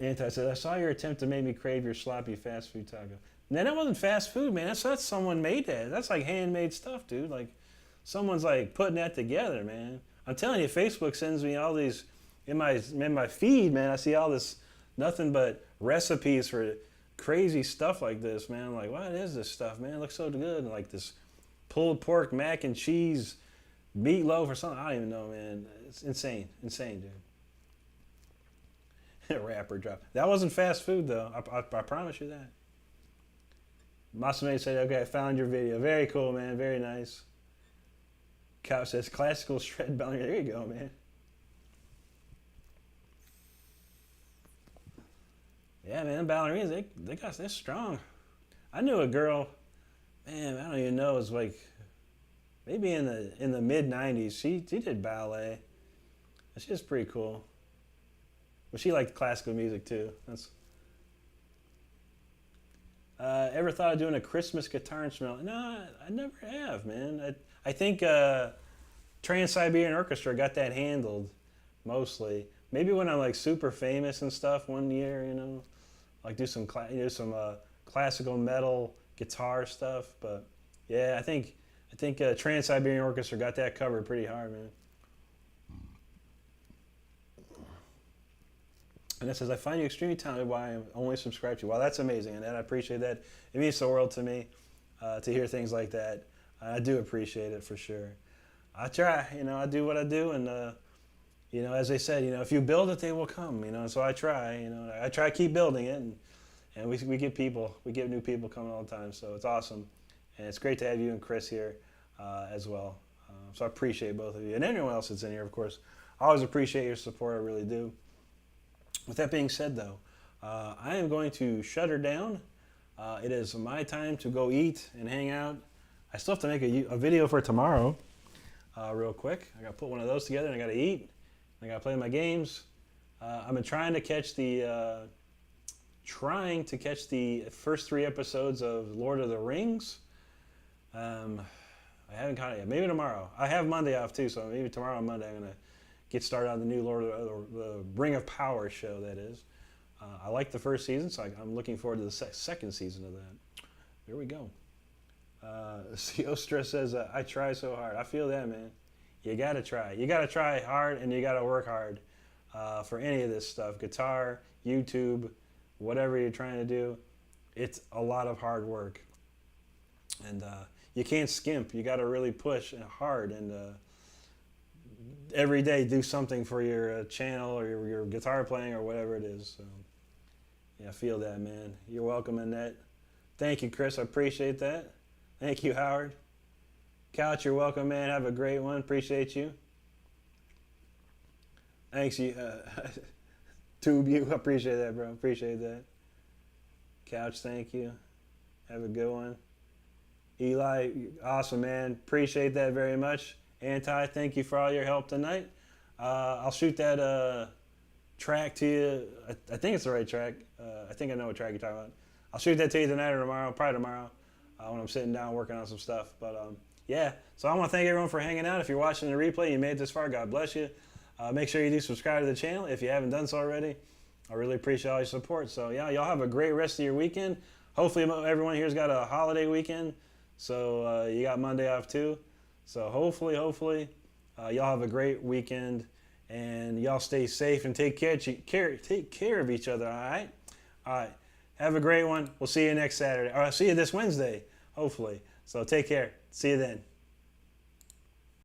Anti said, I saw your attempt to make me crave your sloppy fast food taco. Man, that wasn't fast food, man. That's someone made that. That's like handmade stuff, dude. Like someone's like putting that together, man. I'm telling you, Facebook sends me all these in my feed, man. I see all this nothing but recipes for crazy stuff like this, man. I'm like, what is this stuff, man? It looks so good. Like this pulled pork mac and cheese meatloaf or something. I don't even know, man. It's insane, dude. Rapper drop. That wasn't fast food, though. I promise you that. Masame said, okay, I found your video. Very cool, man. Very nice. Cow says, classical shred ballerina. There you go, man. Yeah, man, ballerinas, they're strong. I knew a girl, man, I don't even know, it was like maybe in the mid-90s. She did ballet. She was pretty cool. But she liked classical music too. Ever thought of doing a Christmas guitar instrumental? No, I never have, man. I think Trans-Siberian Orchestra got that handled mostly. Maybe when I'm like super famous and stuff one year, you know, like do some classical metal guitar stuff. But yeah, I think Trans-Siberian Orchestra got that covered pretty hard, man. And it says, I find you extremely talented. Why I'm only subscribed to you. Wow, that's amazing, and I appreciate that. It means the world to me to hear things like that. I do appreciate it for sure. I try, you know, I do what I do, and you know, as they said, you know, if you build it, they will come. You know, so I try. You know, I try to keep building it, and we get new people coming all the time. So it's awesome, and it's great to have you and Chris here as well. So I appreciate both of you, and anyone else that's in here, of course. I always appreciate your support. I really do. With that being said, though, I am going to shut her down. It is my time to go eat and hang out. I still have to make a video for tomorrow real quick. I got to put one of those together, and I got to eat. I got to play my games. I've been trying to catch the first 3 episodes of Lord of the Rings. I haven't caught it yet. Maybe tomorrow. I have Monday off too, so maybe tomorrow on Monday I'm going to get started on the new the Ring of Power show, that is. I like the first season, so I'm looking forward to the second season of that. There we go. Siostra says, I try so hard. I feel that, man. You got to try. You got to try hard, and you got to work hard for any of this stuff. Guitar, YouTube, whatever you're trying to do. It's a lot of hard work. And you can't skimp. You got to really push hard and every day do something for your channel or your guitar playing or whatever it is. So, yeah, I feel that, man. You're welcome, Annette. Thank you, Chris. I appreciate that. Thank you, Howard. Couch, you're welcome, man. Have a great one. Appreciate you. Thanks, you. Tube, you. Appreciate that, bro. Appreciate that. Couch, thank you. Have a good one. Eli, awesome, man. Appreciate that very much. Anti, thank you for all your help tonight. I'll shoot that track to you. I think it's the right track. I think I know what track you're talking about. I'll shoot that to you tonight or tomorrow, probably tomorrow, when I'm sitting down working on some stuff. But yeah, so I want to thank everyone for hanging out. If you're watching the replay, you made it this far, God bless you. Make sure you do subscribe to the channel if you haven't done so already. I really appreciate all your support. So yeah, y'all have a great rest of your weekend. Hopefully everyone here's got a holiday weekend. So you got Monday off too. So hopefully, y'all have a great weekend, and y'all stay safe and take care of each other. All right. Have a great one. We'll see you next Saturday. Or I'll see you this Wednesday, hopefully. So take care. See you then.